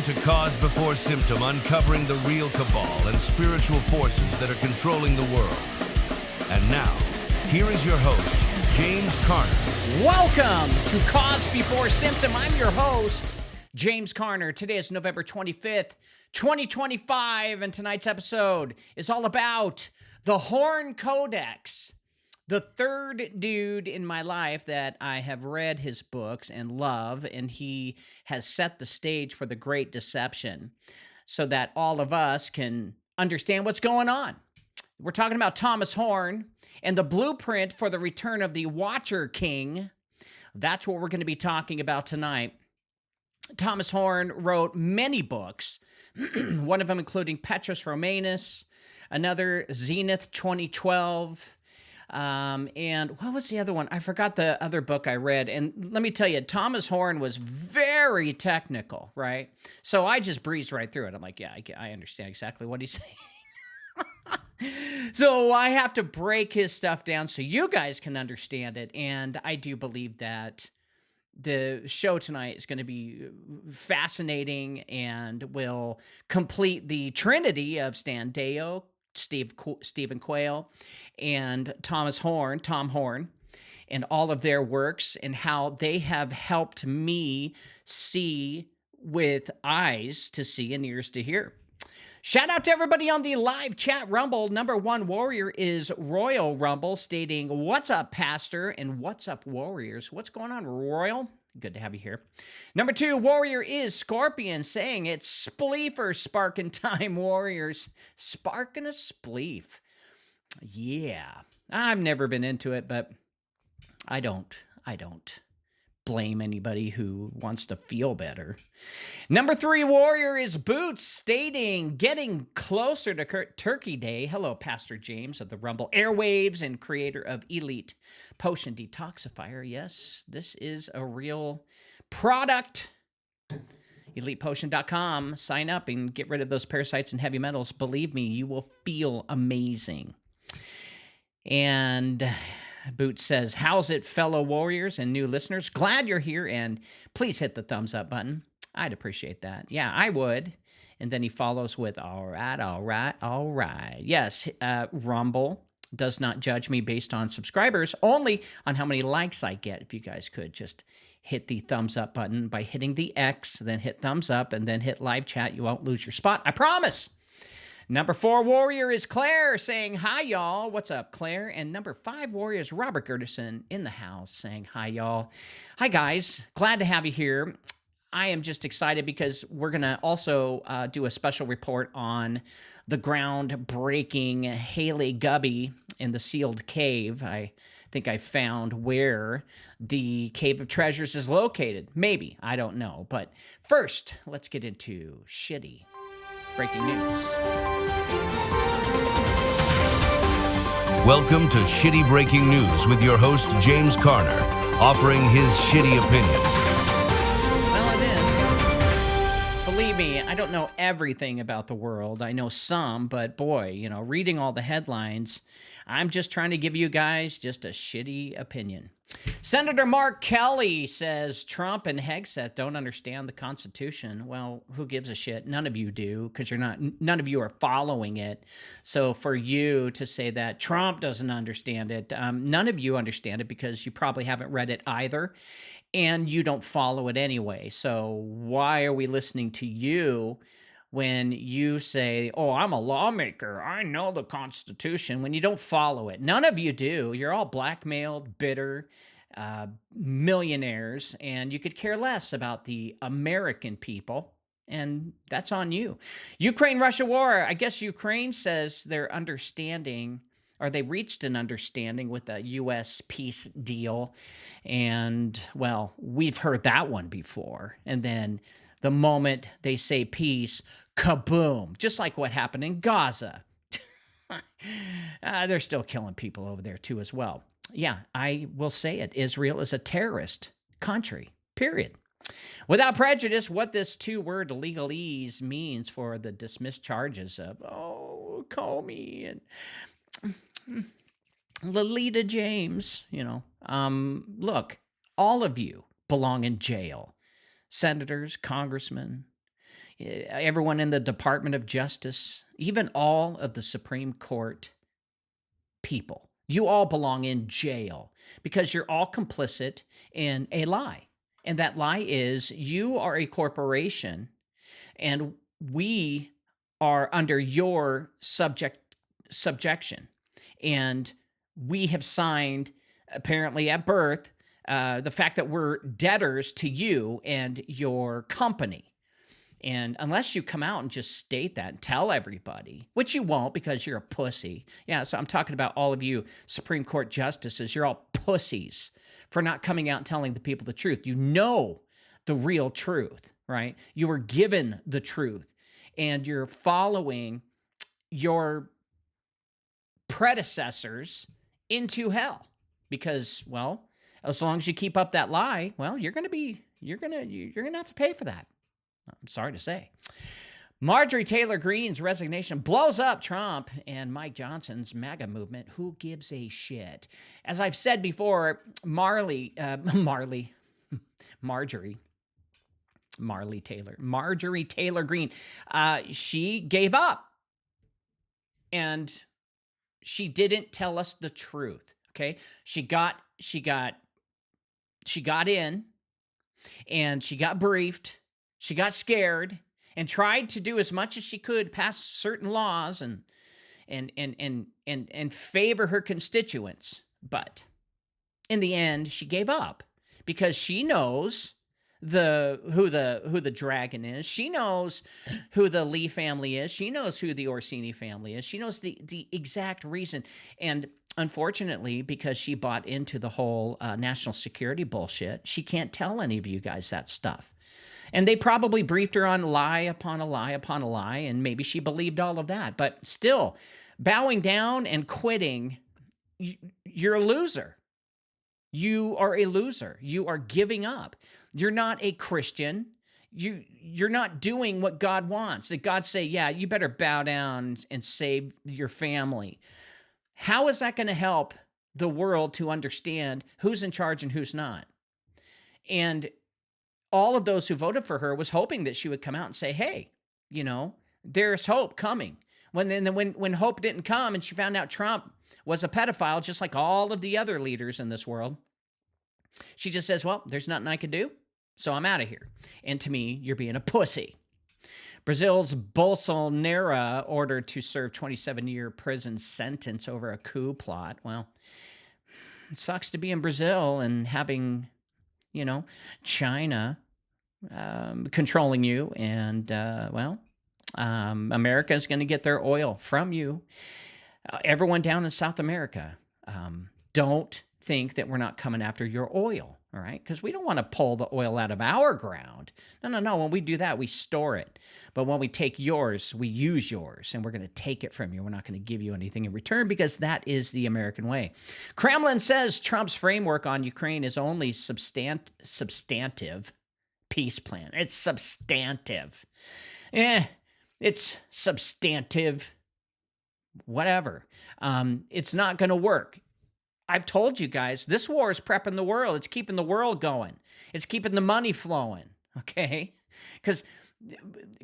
Welcome to Cause Before Symptom, uncovering the real cabal and spiritual forces that are controlling the world. And now, here is your host, James Carner. Welcome to Cause Before Symptom. I'm your host, James Carner. Today is November 25th, 2025, and tonight's episode is all about the Horn Codex. The third dude in my life that I have read his books and love, and he has set the stage for the Great Deception so that all of us can understand what's going on. We're talking about Thomas Horn and the blueprint for the return of the Watcher King. That's what we're going to be talking about tonight. Thomas Horn wrote many books, one of them including Petrus Romanus, another Zenith 2012, and what was the other one? I forgot the other book I read. And let me tell you, Thomas Horn was very technical, right? So I just breezed right through it. I'm like, yeah, I understand exactly what he's saying. So I have to break his stuff down so you guys can understand it. And I do believe that the show tonight is going to be fascinating and will complete the trinity of Stan Deyo, Stephen Quayle, and Tom Horn, and all of their works, and how they have helped me see with eyes to see and ears to hear. Shout out to everybody on the live chat Rumble. Number one warrior is Royal Rumble, stating, "What's up, Pastor?" and "What's up, Warriors?" What's going on, Royal? Good to have you here. Number two warrior is Scorpion, saying it's spleefer sparking time, Warriors. Sparking a spleef. Yeah. I've never been into it, but I don't blame anybody who wants to feel better. Number three warrior is Boots, stating, getting closer to Turkey Day. Hello, Pastor James of the Rumble Airwaves and creator of Elite Potion Detoxifier. Yes, this is a real product. ElitePotion.com. Sign up and get rid of those parasites and heavy metals. Believe me, you will feel amazing. And Boots says, how's it, fellow warriors and new listeners? Glad you're here, and please hit the thumbs up button. I'd appreciate that. Yeah, I would. And then he follows with, all right. Yes, Rumble does not judge me based on subscribers, only on how many likes I get. If you guys could just hit the thumbs up button by hitting the X, then hit thumbs up, and then hit live chat, you won't lose your spot. I promise. Number four warrior is Claire, saying, hi, y'all. What's up, Claire? And number five warrior is Robert Gerderson in the house, saying, hi, y'all. Hi, guys. Glad to have you here. I am just excited because we're going to also do a special report on the groundbreaking Haley Gubby in the sealed cave. I think I found where the Cave of Treasures is located. Maybe. I don't know. But first, let's get into shitty breaking news. Welcome to Shitty Breaking News with your host, James Carner, offering his shitty opinion. Well, it is. Believe me, I don't know everything about the world. I know some, but boy, reading all the headlines, I'm just trying to give you guys just a shitty opinion. Senator Mark Kelly says Trump and Hegseth don't understand the Constitution. Well, who gives a shit? None of you do, because none of you are following it. So for you to say that Trump doesn't understand it, none of you understand it because you probably haven't read it either, and you don't follow it anyway. So why are we listening to you when you say, oh, I'm a lawmaker, I know the Constitution, when you don't follow it? None of you do. You're all blackmailed, bitter, millionaires, and you could care less about the American people, and that's on you. Ukraine-Russia war. I guess Ukraine says they're understanding, or they reached an understanding with the U.S. peace deal, and, well, we've heard that one before, and then the moment they say peace, kaboom, just like what happened in Gaza. They're still killing people over there too as well. Yeah, I will say it. Israel is a terrorist country, period. Without prejudice, what this two-word legalese means for the dismissed charges of, Comey and Lolita James, look, all of you belong in jail. Senators, congressmen, everyone in the Department of Justice, even all of the Supreme Court people. You all belong in jail because you're all complicit in a lie. And that lie is you are a corporation and we are under your subjection. And we have signed, apparently at birth, the fact that we're debtors to you and your company. And unless you come out and just state that and tell everybody, which you won't because you're a pussy. Yeah, so I'm talking about all of you Supreme Court justices. You're all pussies for not coming out and telling the people the truth. You know the real truth, right? You were given the truth, and you're following your predecessors into hell because, well, as long as you keep up that lie, well, you're gonna have to pay for that. I'm sorry to say. Marjorie Taylor Greene's resignation blows up Trump and Mike Johnson's MAGA movement. Who gives a shit? As I've said before, Marjorie Taylor Greene, she gave up. And she didn't tell us the truth, okay? She got in and she got briefed. She got scared and tried to do as much as she could, pass certain laws and favor her constituents. But in the end, she gave up because she knows who the dragon is. She knows who the Lee family is. She knows who the Orsini family is. She knows the exact reason. And unfortunately, because she bought into the whole national security bullshit, she can't tell any of you guys that stuff. And they probably briefed her on lie upon a lie upon a lie, and maybe she believed all of that. But still, bowing down and quitting, you're a loser. You are a loser. You are giving up. You're not a Christian. You're not doing what God wants. That God say, yeah, you better bow down and save your family. How is that going to help the world to understand who's in charge and who's not? And all of those who voted for her was hoping that she would come out and say, hey, there's hope coming. When hope didn't come and she found out Trump was a pedophile, just like all of the other leaders in this world, she just says, well, there's nothing I can do, so I'm out of here. And to me, you're being a pussy. Brazil's Bolsonaro ordered to serve 27-year prison sentence over a coup plot. Well, it sucks to be in Brazil and having, China controlling you. And, America is going to get their oil from you. Everyone down in South America, don't think that we're not coming after your oil, all right? Because we don't want to pull the oil out of our ground. No. When we do that, we store it. But when we take yours, we use yours, and we're going to take it from you. We're not going to give you anything in return because that is the American way. Kremlin says Trump's framework on Ukraine is only substantive peace plan. It's substantive. It's substantive. Whatever. It's not going to work. I've told you guys, this war is prepping the world. It's keeping the world going. It's keeping the money flowing, okay? Because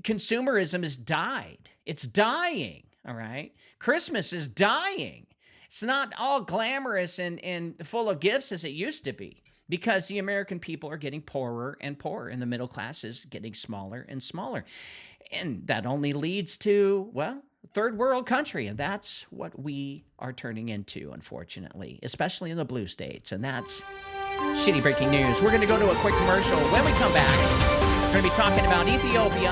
consumerism has died. It's dying, all right? Christmas is dying. It's not all glamorous and full of gifts as it used to be because the American people are getting poorer and poorer, and the middle class is getting smaller and smaller. And that only leads to, well, third world country, and that's what we are turning into, unfortunately, especially in the blue states, and that's shitty breaking news. We're going to go to a quick commercial. When we come back, we're going to be talking about Ethiopia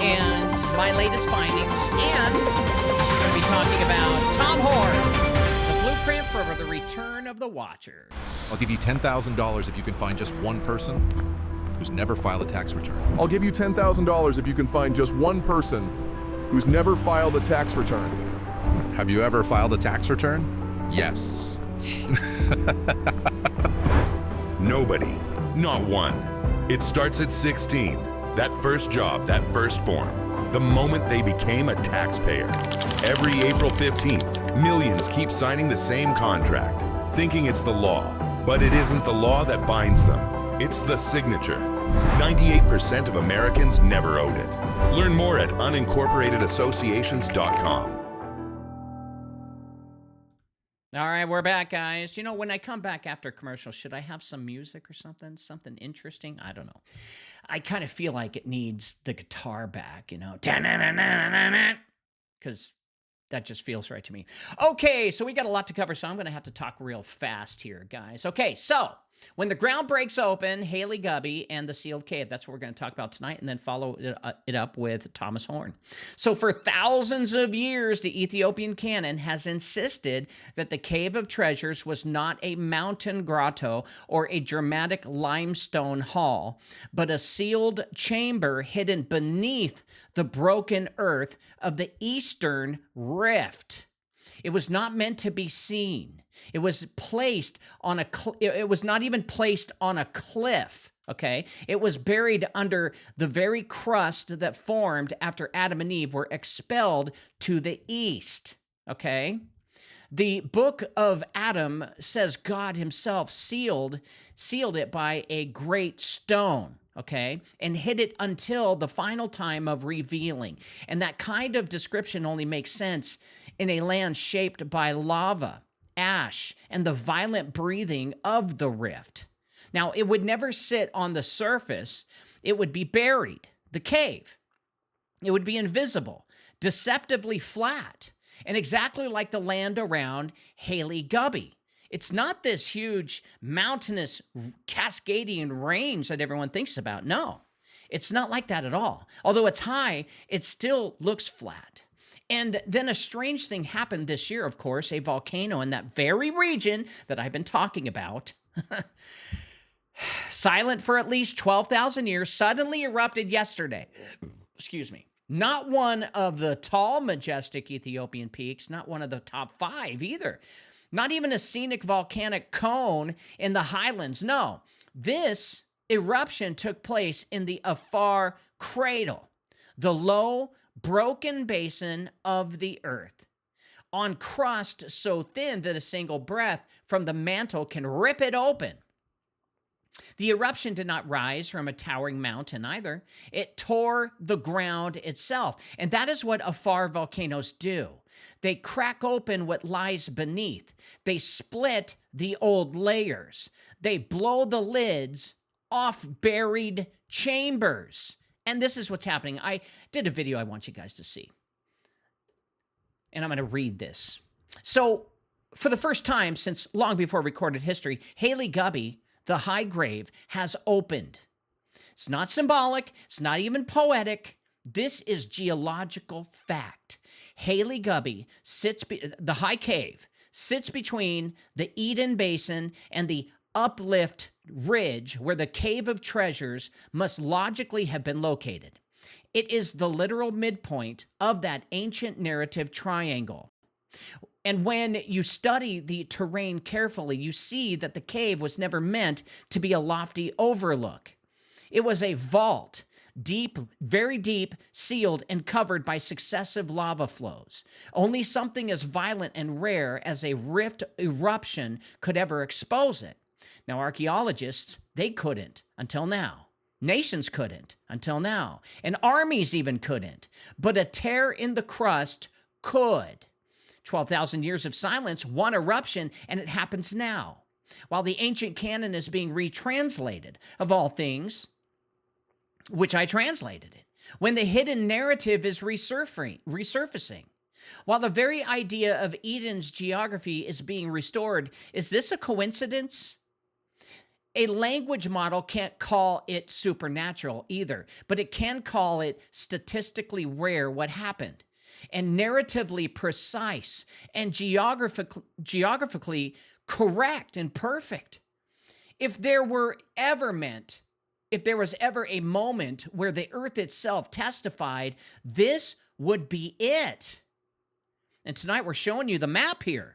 and my latest findings, and we're going to be talking about Tom Horn, the blueprint for the return of the Watchers. I'll give you $10,000 if you can find just one person who's never filed a tax return. I'll give you $10,000 if you can find just one person who's never filed a tax return. Have you ever filed a tax return? Yes. Nobody. Not one. It starts at 16. That first job, that first form. The moment they became a taxpayer. Every April 15th, millions keep signing the same contract, thinking it's the law. But it isn't the law that binds them. It's the signature. 98% of Americans never owed it. Learn more at unincorporatedassociations.com. All right, we're back, guys. You know, when I come back after commercial, should I have some music or something? Something interesting? I don't know. I kind of feel like it needs the guitar back, you know, because that just feels right to me. Okay, so we got a lot to cover, so I'm going to have to talk real fast here, guys. Okay, so when the ground breaks open, Haley Gubby and the sealed cave. That's what we're going to talk about tonight, and then follow it up with Thomas Horn. So for thousands of years, the Ethiopian Canon has insisted that the Cave of Treasures was not a mountain grotto or a dramatic limestone hall, but a sealed chamber hidden beneath the broken earth of the Eastern Rift. It was not meant to be seen. It was placed on a it was not even placed on a cliff, okay? It was buried under the very crust that formed after Adam and Eve were expelled to the east, okay? The book of Adam says God himself sealed it by a great stone, okay, and hid it until the final time of revealing. And that kind of description only makes sense in a land shaped by lava, ash, and the violent breathing of the rift. Now, it would never sit on the surface. It would be buried, the cave. It would be invisible, deceptively flat, and exactly like the land around Haley Gubby. It's not this huge mountainous Cascadian range that everyone thinks about. No, it's not like that at all. Although it's high, it still looks flat. And then a strange thing happened this year, of course. A volcano in that very region that I've been talking about, silent for at least 12,000 years, suddenly erupted yesterday. Excuse me. Not one of the tall, majestic Ethiopian peaks, not one of the top 5 either. Not even a scenic volcanic cone in the highlands. No, this eruption took place in the Afar Cradle, the low, broken basin of the earth, on crust so thin that a single breath from the mantle can rip it open. The eruption did not rise from a towering mountain either. It tore the ground itself. And that is what Afar volcanoes do. They crack open what lies beneath. They split the old layers. They blow the lids off buried chambers. And this is what's happening. I did a video I want you guys to see. And I'm going to read this. So, for the first time since long before recorded history, Haley Gubby, the high grave, has opened. It's not symbolic. It's not even poetic. This is geological fact. Haley Gubby the high cave sits between the Eden Basin and the uplift ridge where the Cave of Treasures must logically have been located. It is the literal midpoint of that ancient narrative triangle. And when you study the terrain carefully, you see that the cave was never meant to be a lofty overlook. It was a vault, deep, very deep, sealed and covered by successive lava flows. Only something as violent and rare as a rift eruption could ever expose it. Now, archaeologists, they couldn't until now. Nations couldn't until now. And armies even couldn't. But a tear in the crust could. 12,000 years of silence, one eruption, and it happens now. While the ancient canon is being retranslated, of all things, which I translated it, when the hidden narrative is resurfacing. While the very idea of Eden's geography is being restored, is this a coincidence? A language model can't call it supernatural either, but it can call it statistically rare what happened, and narratively precise, and geographically correct and perfect. If there was ever a moment where the earth itself testified, this would be it. And tonight we're showing you the map here.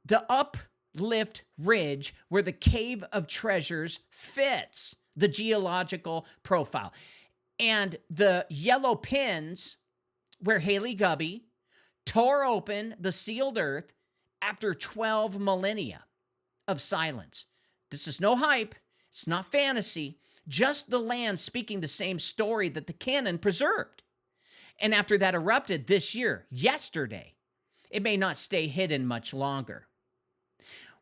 The uplift ridge where the Cave of Treasures fits the geological profile. And the yellow pins where Haley Gubby tore open the sealed earth after 12 millennia of silence. This is no hype. It's not fantasy. Just the land speaking the same story that the canon preserved. And after that erupted this year, yesterday, it may not stay hidden much longer.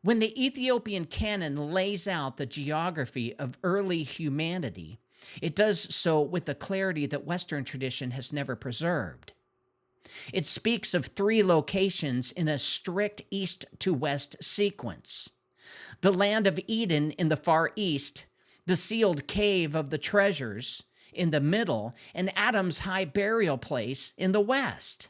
When the Ethiopian Canon lays out the geography of early humanity, it does so with a clarity that Western tradition has never preserved. It speaks of 3 locations in a strict east to west sequence: the land of Eden in the far east, the sealed cave of the treasures in the middle, and Adam's high burial place in the west.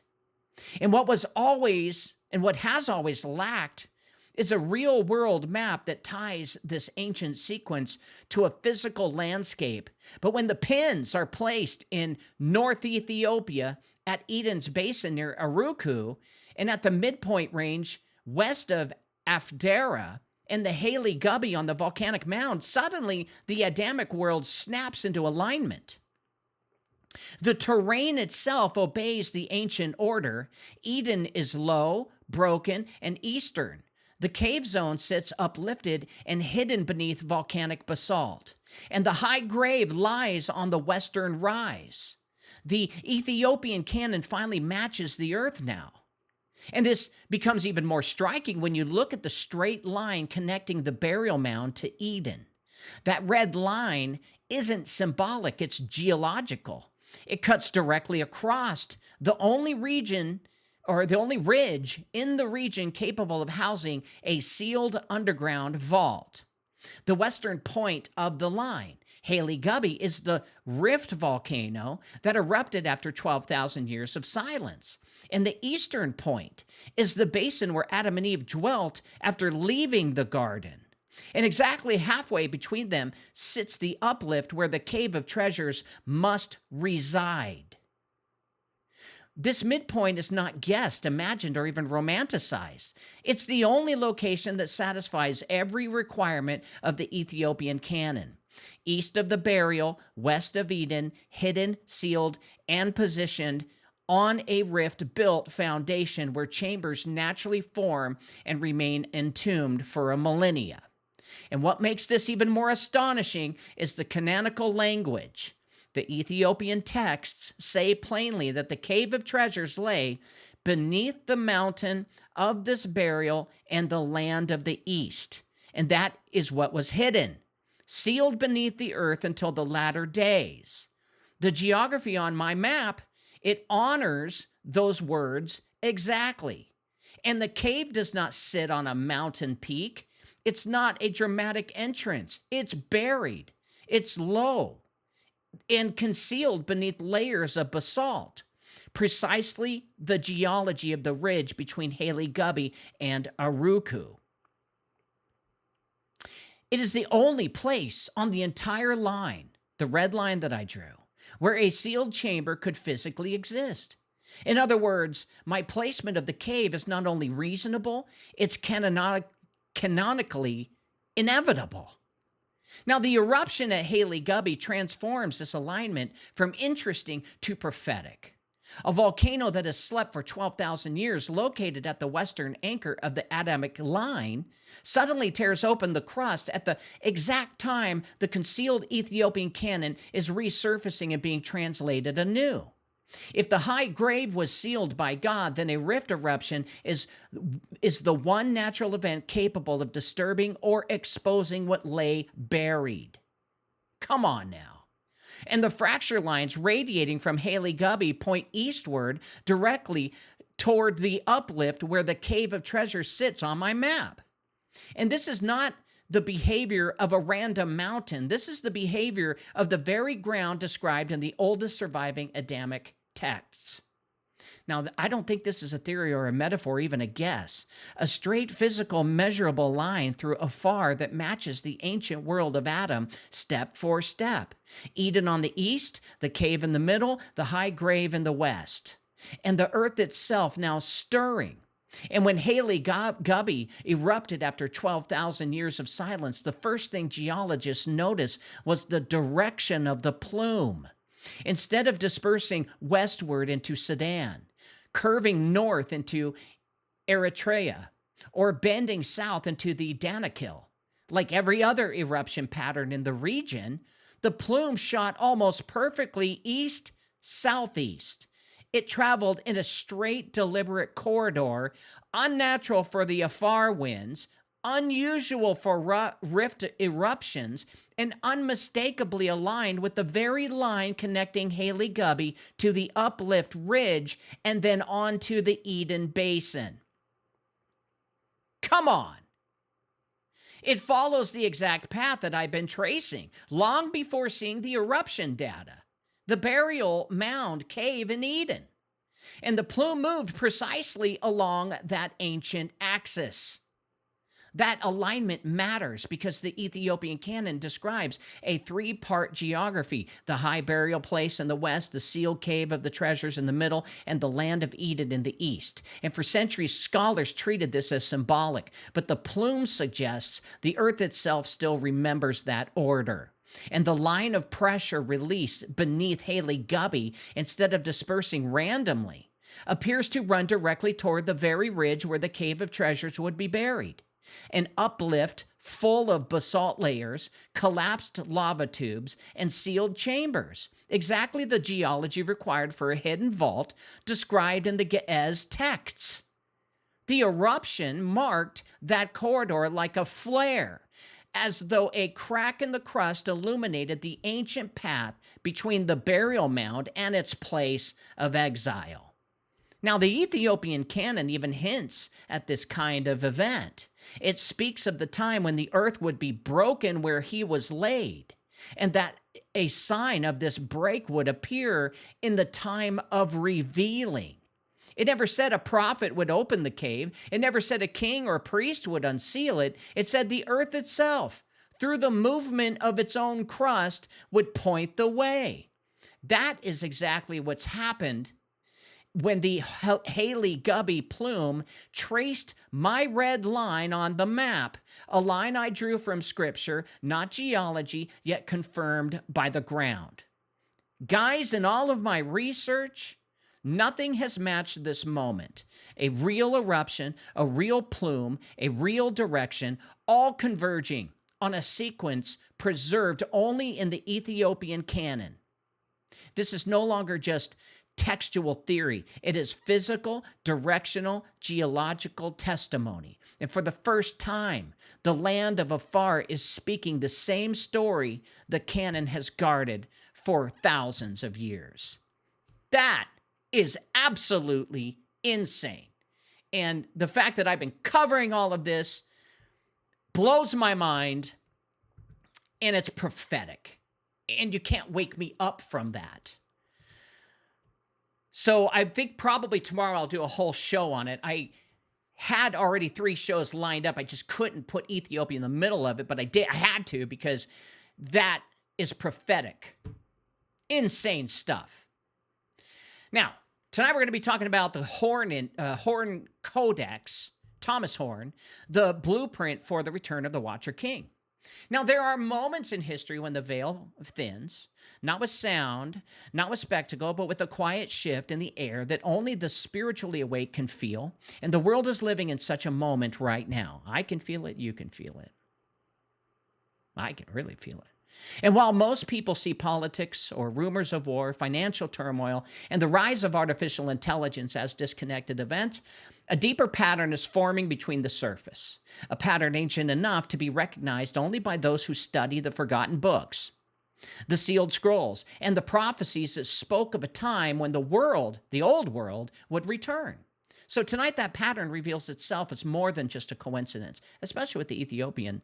And what has always lacked is a real-world map that ties this ancient sequence to a physical landscape. But when the pins are placed in North Ethiopia, at Eden's basin near Aruku, and at the midpoint range west of Afdera, and the Haley Gubby on the volcanic mound, suddenly the Adamic world snaps into alignment. The terrain itself obeys the ancient order. Eden is low, broken, and eastern. The cave zone sits uplifted and hidden beneath volcanic basalt, and the high grave lies on the western rise. The Ethiopian canon finally matches the earth now. And this becomes even more striking when you look at the straight line connecting the burial mound to Eden. That red line isn't symbolic, it's geological. It cuts directly across the only region, or the only ridge in the region capable of housing a sealed underground vault. The western point of the line, Haley Gubby, is the rift volcano that erupted after 12,000 years of silence. And the eastern point is the basin where Adam and Eve dwelt after leaving the garden. And exactly halfway between them sits the uplift where the cave of treasures must reside. This midpoint is not guessed, imagined, or even romanticized. It's the only location that satisfies every requirement of the Ethiopian canon. East of the burial, west of Eden, hidden, sealed, and positioned on a rift-built foundation where chambers naturally form and remain entombed for a millennia. And what makes this even more astonishing is the canonical language. The Ethiopian texts say plainly that the cave of treasures lay beneath the mountain of this burial and the land of the east. And that is what was hidden, sealed beneath the earth until the latter days. The geography on my map, it honors those words exactly. And the cave does not sit on a mountain peak. It's not a dramatic entrance. It's buried. It's low and concealed beneath layers of basalt. Precisely the geology of the ridge between Haley Gubby and Aruku. It is the only place on the entire line, the red line that I drew, where a sealed chamber could physically exist. In other words, my placement of the cave is not only reasonable, it's canonically inevitable. Now, the eruption at Haley Gubby transforms this alignment from interesting to prophetic. A volcano that has slept for 12,000 years, located at the western anchor of the Adamic line, suddenly tears open the crust at the exact time the concealed Ethiopian canon is resurfacing and being translated anew. If the high grave was sealed by God, then a rift eruption is the one natural event capable of disturbing or exposing what lay buried. Come on now. And the fracture lines radiating from Haley Gubby point eastward directly toward the uplift where the cave of treasure sits on my map. And this is not the behavior of a random mountain. This is the behavior of the very ground described in the oldest surviving Adamic texts. Now, I don't think this is a theory or a metaphor, even a guess. A straight physical measurable line through afar that matches the ancient world of Adam step for step. Eden on the east, the cave in the middle, the high grave in the west. And the earth itself now stirring. And when Haley Gubby erupted after 12,000 years of silence, the first thing geologists noticed was the direction of the plume. Instead of dispersing westward into Sudan, curving north into Eritrea, or bending south into the Danakil, Like every other eruption pattern in the region, the plume shot almost perfectly east-southeast. It traveled in a straight, deliberate corridor, unnatural for the afar winds, unusual for rift eruptions, and unmistakably aligned with the very line connecting Haley Gubby to the uplift ridge and then on to the Eden Basin. Come on. It follows the exact path that I've been tracing long before seeing the eruption data, the burial mound cave in Eden. And the plume moved precisely along that ancient axis. That alignment matters because the Ethiopian Canon describes a three-part geography: the high burial place in the west, the sealed cave of the treasures in the middle, and the land of Eden in the east. And for centuries, scholars treated this as symbolic, but the plume suggests the earth itself still remembers that order. And the line of pressure released beneath Haley Gubby, instead of dispersing randomly, appears to run directly toward the very ridge where the cave of treasures would be buried. An uplift full of basalt layers, collapsed lava tubes, and sealed chambers. Exactly the geology required for a hidden vault described in the Ge'ez texts. The eruption marked that corridor like a flare, as though a crack in the crust illuminated the ancient path between the burial mound and its place of exile. Now, the Ethiopian Canon even hints at this kind of event. It speaks of the time when the earth would be broken where he was laid, and that a sign of this break would appear in the time of revealing. It never said a prophet would open the cave. It never said a king or a priest would unseal it. It said the earth itself, through the movement of its own crust, would point the way. That is exactly what's happened when the Haley Gubby plume traced my red line on the map, a line I drew from scripture, not geology, yet confirmed by the ground. Guys, in all of my research, nothing has matched this moment. A real eruption, a real plume, a real direction, all converging on a sequence preserved only in the Ethiopian Canon. This is no longer just textual theory. It is physical, directional, geological testimony. And for the first time, the land of afar is speaking the same story the canon has guarded for thousands of years. That is absolutely insane. And the fact that I've been covering all of this blows my mind, and it's prophetic. And you can't wake me up from that. So I think probably tomorrow I'll do a whole show on it. I had already 3 shows lined up. I just couldn't put Ethiopia in the middle of it, but I had to, because that is prophetic. Insane stuff. Now, tonight we're going to be talking about the Horn Codex, Thomas Horn, the blueprint for the return of the Watcher King. Now, there are moments in history when the veil thins, not with sound, not with spectacle, but with a quiet shift in the air that only the spiritually awake can feel. And the world is living in such a moment right now. I can feel it. You can feel it. I can really feel it. And while most people see politics or rumors of war, financial turmoil, and the rise of artificial intelligence as disconnected events, a deeper pattern is forming between the surface, a pattern ancient enough to be recognized only by those who study the forgotten books, the sealed scrolls, and the prophecies that spoke of a time when the world, the old world, would return. So tonight, that pattern reveals itself as more than just a coincidence, especially with the Ethiopian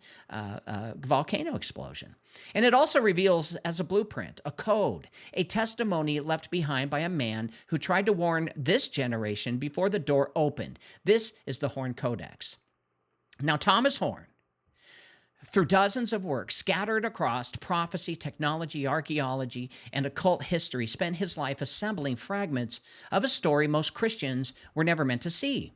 volcano explosion. And it also reveals as a blueprint, a code, a testimony left behind by a man who tried to warn this generation before the door opened. This is the Horn Codex. Now, Thomas Horn, through dozens of works scattered across prophecy, technology, archaeology, and occult history, spent his life assembling fragments of a story most Christians were never meant to see.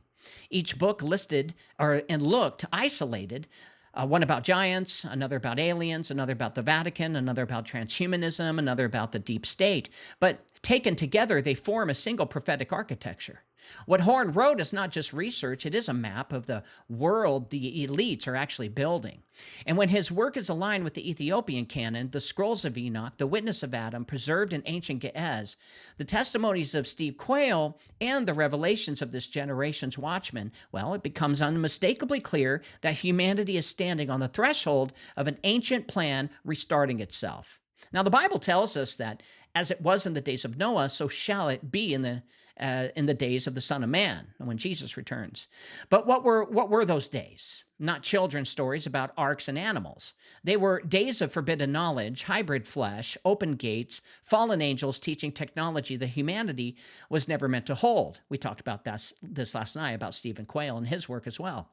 Each book listed and looked isolated, one about giants, another about aliens, another about the Vatican, another about transhumanism, another about the deep state. But taken together, they form a single prophetic architecture. What Horn wrote is not just research, it is a map of the world the elites are actually building. And when his work is aligned with the Ethiopian Canon, the scrolls of Enoch, the witness of Adam, preserved in ancient Ge'ez, the testimonies of Steve Quayle, and the revelations of this generation's watchman, well, it becomes unmistakably clear that humanity is standing on the threshold of an ancient plan restarting itself. Now, the Bible tells us that as it was in the days of Noah, so shall it be in the days of the Son of Man, when Jesus returns. But what were those days? Not children's stories about arks and animals. They were days of forbidden knowledge, hybrid flesh, open gates, fallen angels teaching technology that humanity was never meant to hold. We talked about this last night about Stephen Quayle and his work as well.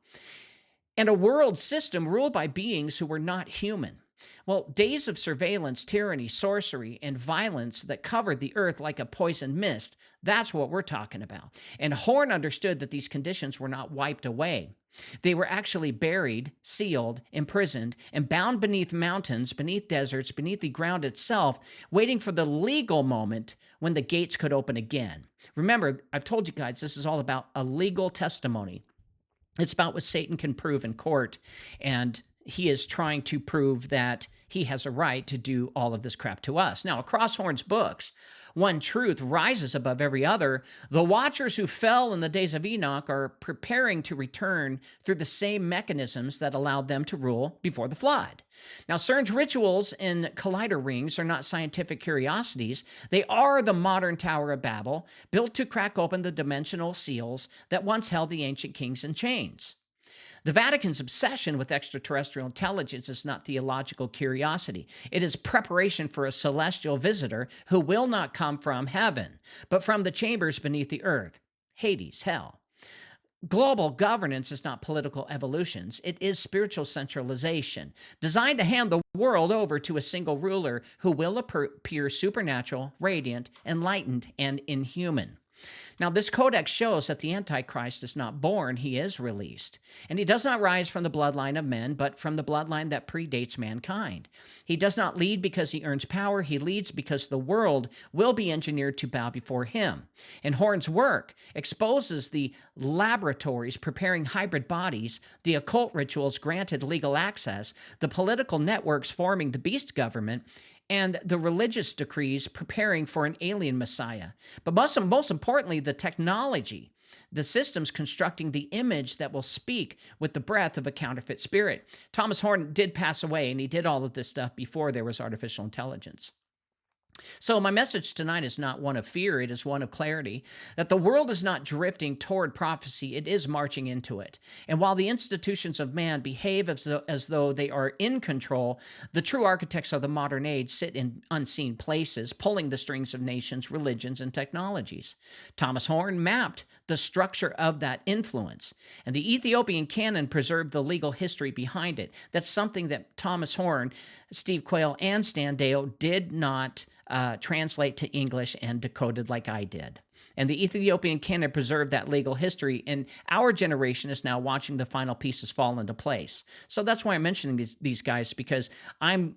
And a world system ruled by beings who were not human. Well, days of surveillance, tyranny, sorcery, and violence that covered the earth like a poison mist, that's what we're talking about. And Horn understood that these conditions were not wiped away. They were actually buried, sealed, imprisoned, and bound beneath mountains, beneath deserts, beneath the ground itself, waiting for the legal moment when the gates could open again. Remember, I've told you guys, this is all about a legal testimony. It's about what Satan can prove in court, and he is trying to prove that he has a right to do all of this crap to us. Now, across Horn's books, one truth rises above every other. The watchers who fell in the days of Enoch are preparing to return through the same mechanisms that allowed them to rule before the flood. Now, CERN's rituals and collider rings are not scientific curiosities. They are the modern Tower of Babel, built to crack open the dimensional seals that once held the ancient kings in chains. The Vatican's obsession with extraterrestrial intelligence is not theological curiosity. It is preparation for a celestial visitor who will not come from heaven, but from the chambers beneath the earth, Hades, hell. Global governance is not political evolutions. It is spiritual centralization, designed to hand the world over to a single ruler who will appear supernatural, radiant, enlightened, and inhuman. Now, this codex shows that the Antichrist is not born, he is released. And he does not rise from the bloodline of men, but from the bloodline that predates mankind. He does not lead because he earns power, he leads because the world will be engineered to bow before him. And Horn's work exposes the laboratories preparing hybrid bodies, the occult rituals granted legal access, the political networks forming the beast government, and the religious decrees preparing for an alien Messiah. But most importantly, the technology, the systems constructing the image that will speak with the breath of a counterfeit spirit. Thomas Horn did pass away, and he did all of this stuff before there was artificial intelligence. So my message tonight is not one of fear, it is one of clarity, that the world is not drifting toward prophecy, it is marching into it. And while the institutions of man behave as though they are in control, the true architects of the modern age sit in unseen places, pulling the strings of nations, religions, and technologies. Thomas Horn mapped the structure of that influence, and the Ethiopian Canon preserved the legal history behind it. That's something that Thomas Horn, Steve Quayle, and Stan Deyo did not translate to English and decoded like I did. And the Ethiopian Canon preserved that legal history, and our generation is now watching the final pieces fall into place. So that's why I'm mentioning these guys, because I'm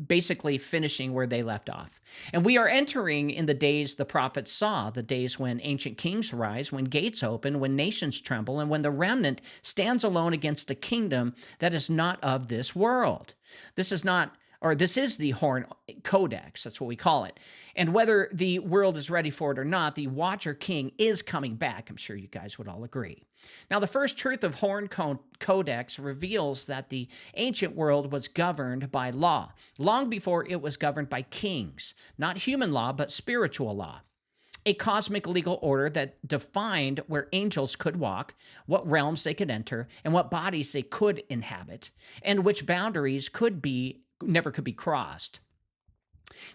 basically finishing where they left off. And we are entering in the days the prophets saw, the days when ancient kings rise, when gates open, when nations tremble, and when the remnant stands alone against a kingdom that is not of this world. This is the Horn Codex, that's what we call it. And whether the world is ready for it or not, the Watcher King is coming back. I'm sure you guys would all agree. Now, the first truth of Horn Codex reveals that the ancient world was governed by law, long before it was governed by kings. Not human law, but spiritual law. A cosmic legal order that defined where angels could walk, what realms they could enter, and what bodies they could inhabit, and which boundaries never could be crossed.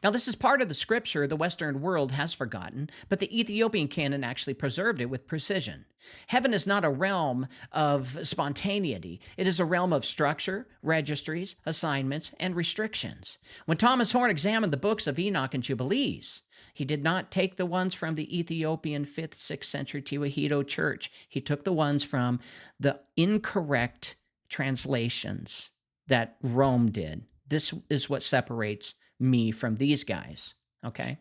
Now, this is part of the scripture the Western world has forgotten, but the Ethiopian Canon actually preserved it with precision. Heaven is not a realm of spontaneity. It is a realm of structure, registries, assignments, and restrictions. When Thomas Horn examined the books of Enoch and Jubilees, he did not take the ones from the Ethiopian 5th, 6th century Tewahedo church. He took the ones from the incorrect translations that Rome did. This is what separates me from these guys, okay?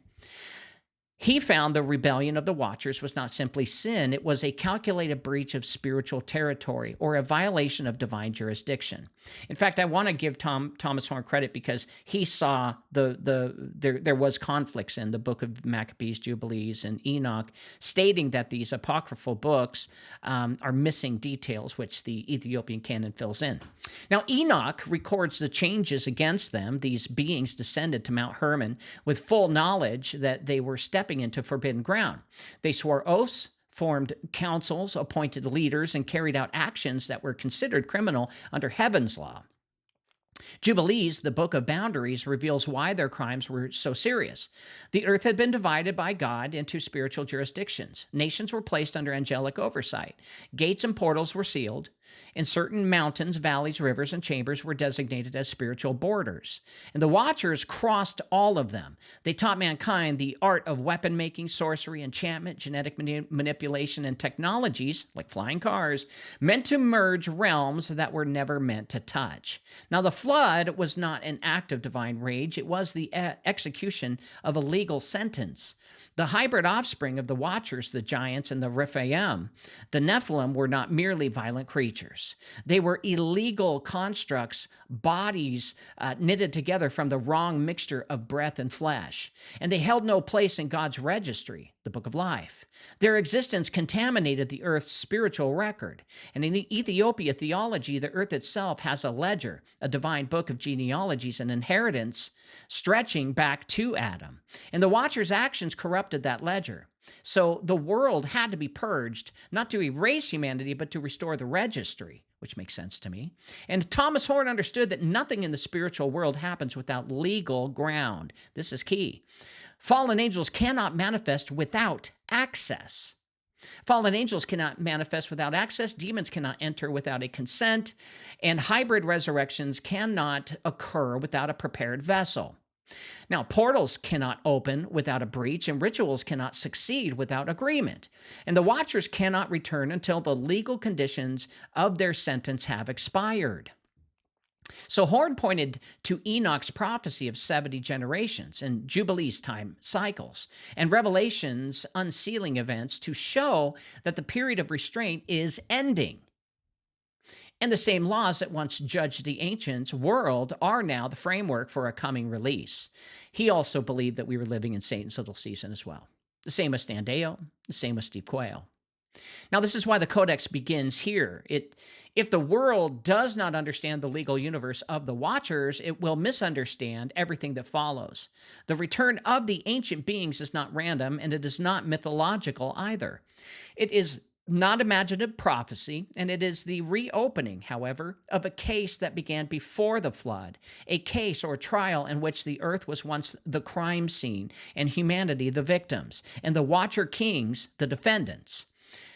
He found the rebellion of the Watchers was not simply sin, it was a calculated breach of spiritual territory or a violation of divine jurisdiction. In fact, I want to give Thomas Horn credit because he saw there was conflicts in the book of Maccabees, Jubilees, and Enoch, stating that these apocryphal books are missing details which the Ethiopian Canon fills in. Now, Enoch records the changes against them. These beings descended to Mount Hermon with full knowledge that they were stepping into forbidden ground. They swore oaths, formed councils, appointed leaders, and carried out actions that were considered criminal under heaven's law. Jubilees, the book of boundaries, reveals why their crimes were so serious. The earth had been divided by God into spiritual jurisdictions. Nations were placed under angelic oversight. Gates and portals were sealed. And certain mountains, valleys, rivers, and chambers were designated as spiritual borders. And the Watchers crossed all of them. They taught mankind the art of weapon making, sorcery, enchantment, genetic manipulation, and technologies, like flying cars, meant to merge realms that were never meant to touch. Now, the flood was not an act of divine rage. It was the execution of a legal sentence. The hybrid offspring of the Watchers, the giants and the Rephaim, the Nephilim, were not merely violent creatures. They were illegal constructs, bodies knitted together from the wrong mixture of breath and flesh. And they held no place in God's registry, the book of life. Their existence contaminated the earth's spiritual record. And in Ethiopia theology, the earth itself has a ledger, a divine book of genealogies and inheritance stretching back to Adam. And the Watchers' actions corrupted that ledger. So the world had to be purged, not to erase humanity, but to restore the registry, which makes sense to me. And Thomas Horn understood that nothing in the spiritual world happens without legal ground. This is key. Fallen angels cannot manifest without access. Fallen angels cannot manifest without access. Demons cannot enter without a consent. And hybrid resurrections cannot occur without a prepared vessel. Now, portals cannot open without a breach, and rituals cannot succeed without agreement. And the Watchers cannot return until the legal conditions of their sentence have expired. So Horn pointed to Enoch's prophecy of 70 generations and Jubilees time cycles and Revelation's unsealing events to show that the period of restraint is ending. And the same laws that once judged the ancient world are now the framework for a coming release. He also believed that we were living in Satan's little season as well. The same as Standeo, the same as Steve Quayle. Now, this is why the Codex begins here. If the world does not understand the legal universe of the Watchers, it will misunderstand everything that follows. The return of the ancient beings is not random, and it is not mythological either. It is not imaginative prophecy, and it is the reopening, however, of a case that began before the flood, a case or trial in which the earth was once the crime scene and humanity the victims, and the Watcher kings the defendants.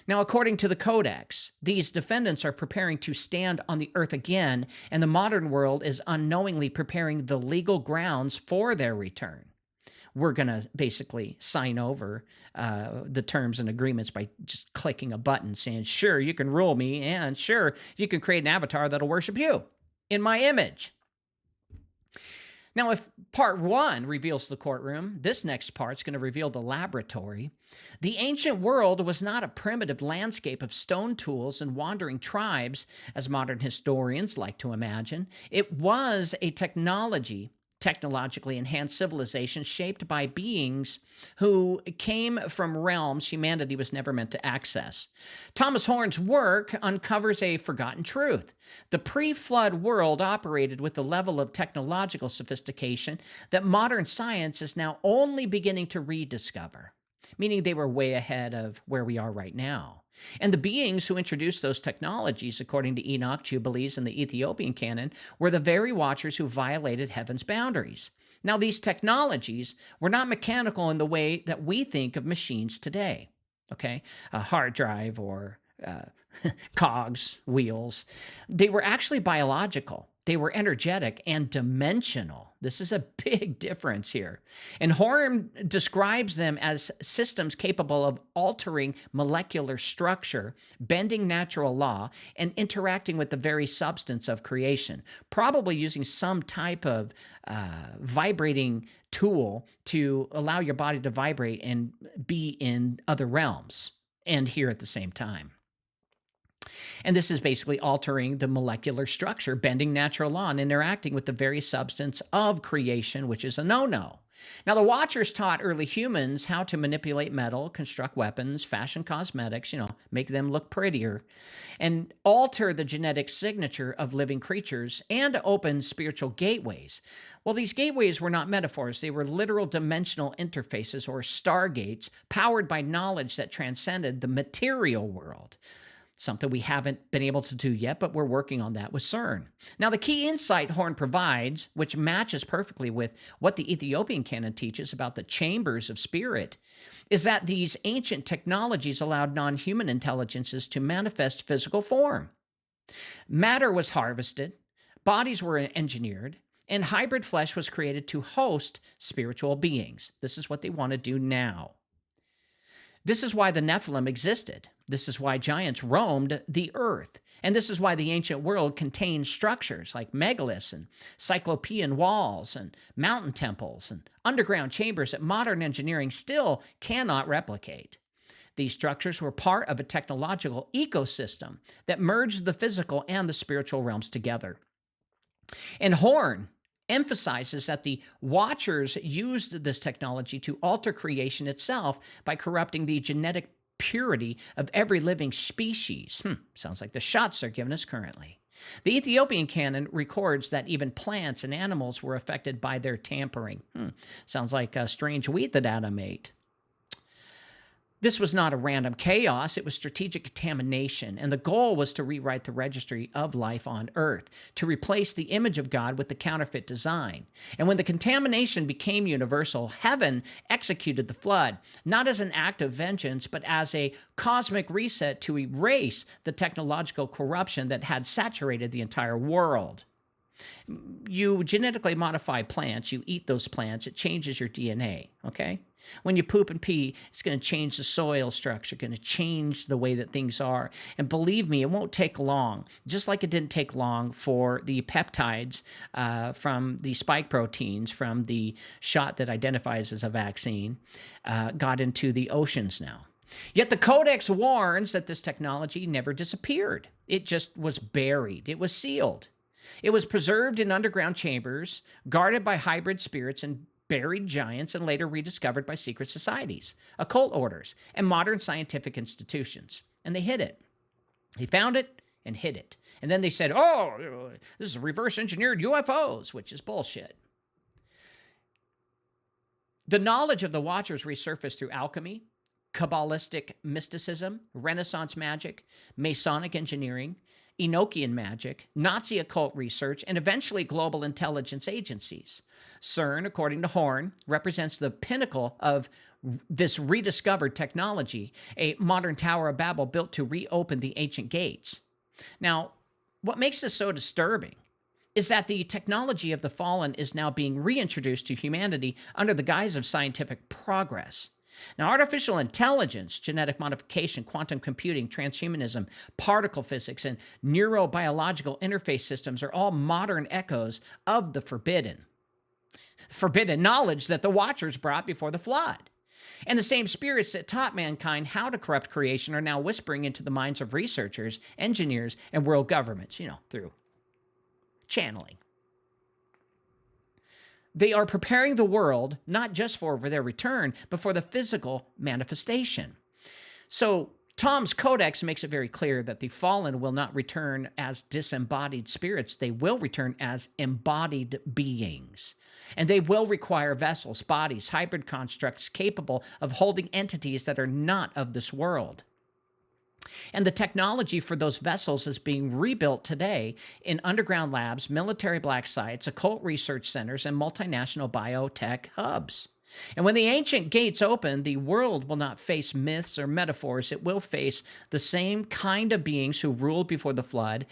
Now, according to the Codex, these defendants are preparing to stand on the earth again, and the modern world is unknowingly preparing the legal grounds for their return. We're going to basically sign over the terms and agreements by just clicking a button saying, sure, you can rule me, and sure, you can create an avatar that'll worship you in my image. Now, if part one reveals the courtroom, this next part's going to reveal the laboratory. The ancient world was not a primitive landscape of stone tools and wandering tribes, as modern historians like to imagine. It was a technologically enhanced civilization shaped by beings who came from realms humanity was never meant to access. Thomas Horn's work uncovers a forgotten truth. The pre-flood world operated with the level of technological sophistication that modern science is now only beginning to rediscover, meaning they were way ahead of where we are right now. And the beings who introduced those technologies, according to Enoch, Jubilees, and the Ethiopian Canon, were the very Watchers who violated heaven's boundaries. Now, these technologies were not mechanical in the way that we think of machines today, okay? A hard drive or cogs, wheels. They were actually biological. They were energetic and dimensional. This is a big difference here. And Horn describes them as systems capable of altering molecular structure, bending natural law, and interacting with the very substance of creation, probably using some type of vibrating tool to allow your body to vibrate and be in other realms and here at the same time. And this is basically altering the molecular structure, bending natural law, and interacting with the very substance of creation, which is a no-no. Now, the Watchers taught early humans how to manipulate metal, construct weapons, fashion cosmetics, make them look prettier, and alter the genetic signature of living creatures and open spiritual gateways. Well, these gateways were not metaphors. They were literal dimensional interfaces or stargates powered by knowledge that transcended the material world. Something we haven't been able to do yet, but we're working on that with CERN. Now, the key insight Horn provides, which matches perfectly with what the Ethiopian Canon teaches about the chambers of spirit, is that these ancient technologies allowed non-human intelligences to manifest physical form. Matter was harvested, bodies were engineered, and hybrid flesh was created to host spiritual beings. This is what they want to do now. This is why the Nephilim existed. This is why giants roamed the earth. And this is why the ancient world contained structures like megaliths and cyclopean walls and mountain temples and underground chambers that modern engineering still cannot replicate. These structures were part of a technological ecosystem that merged the physical and the spiritual realms together. And Horn emphasizes that the Watchers used this technology to alter creation itself by corrupting the genetic purity of every living species. Sounds like the shots they're giving us currently. The Ethiopian Canon records that even plants and animals were affected by their tampering. Sounds like strange wheat that Adam ate. This was not a random chaos, it was strategic contamination, and the goal was to rewrite the registry of life on Earth, to replace the image of God with the counterfeit design. And when the contamination became universal, heaven executed the flood, not as an act of vengeance, but as a cosmic reset to erase the technological corruption that had saturated the entire world. You genetically modify plants, you eat those plants, it changes your DNA, okay? When you poop and pee, it's going to change the soil structure, going to change the way that things are. And believe me, it won't take long. Just like it didn't take long for the peptides from the spike proteins from the shot that identifies as a vaccine got into the oceans now. Yet the Codex warns that this technology never disappeared. It just was buried. It was sealed. It was preserved in underground chambers, guarded by hybrid spirits and buried giants, and later rediscovered by secret societies, occult orders, and modern scientific institutions. And they hid it. They found it and hid it. And then they said, oh, this is reverse engineered UFOs, which is bullshit. The knowledge of the Watchers resurfaced through alchemy, Kabbalistic mysticism, Renaissance magic, Masonic engineering, Enochian magic, Nazi occult research, and eventually global intelligence agencies. CERN, according to Horn, represents the pinnacle of this rediscovered technology, a modern Tower of Babel built to reopen the ancient gates. Now, what makes this so disturbing is that the technology of the fallen is now being reintroduced to humanity under the guise of scientific progress. Now, artificial intelligence, genetic modification, quantum computing, transhumanism, particle physics, and neurobiological interface systems are all modern echoes of the forbidden knowledge that the Watchers brought before the flood. And the same spirits that taught mankind how to corrupt creation are now whispering into the minds of researchers, engineers, and world governments, through channeling. They are preparing the world, not just for their return, but for the physical manifestation. So Tom's Codex makes it very clear that the fallen will not return as disembodied spirits. They will return as embodied beings. And they will require vessels, bodies, hybrid constructs capable of holding entities that are not of this world. And the technology for those vessels is being rebuilt today in underground labs, military black sites, occult research centers, and multinational biotech hubs. And when the ancient gates open, the world will not face myths or metaphors. It will face the same kind of beings who ruled before the flood,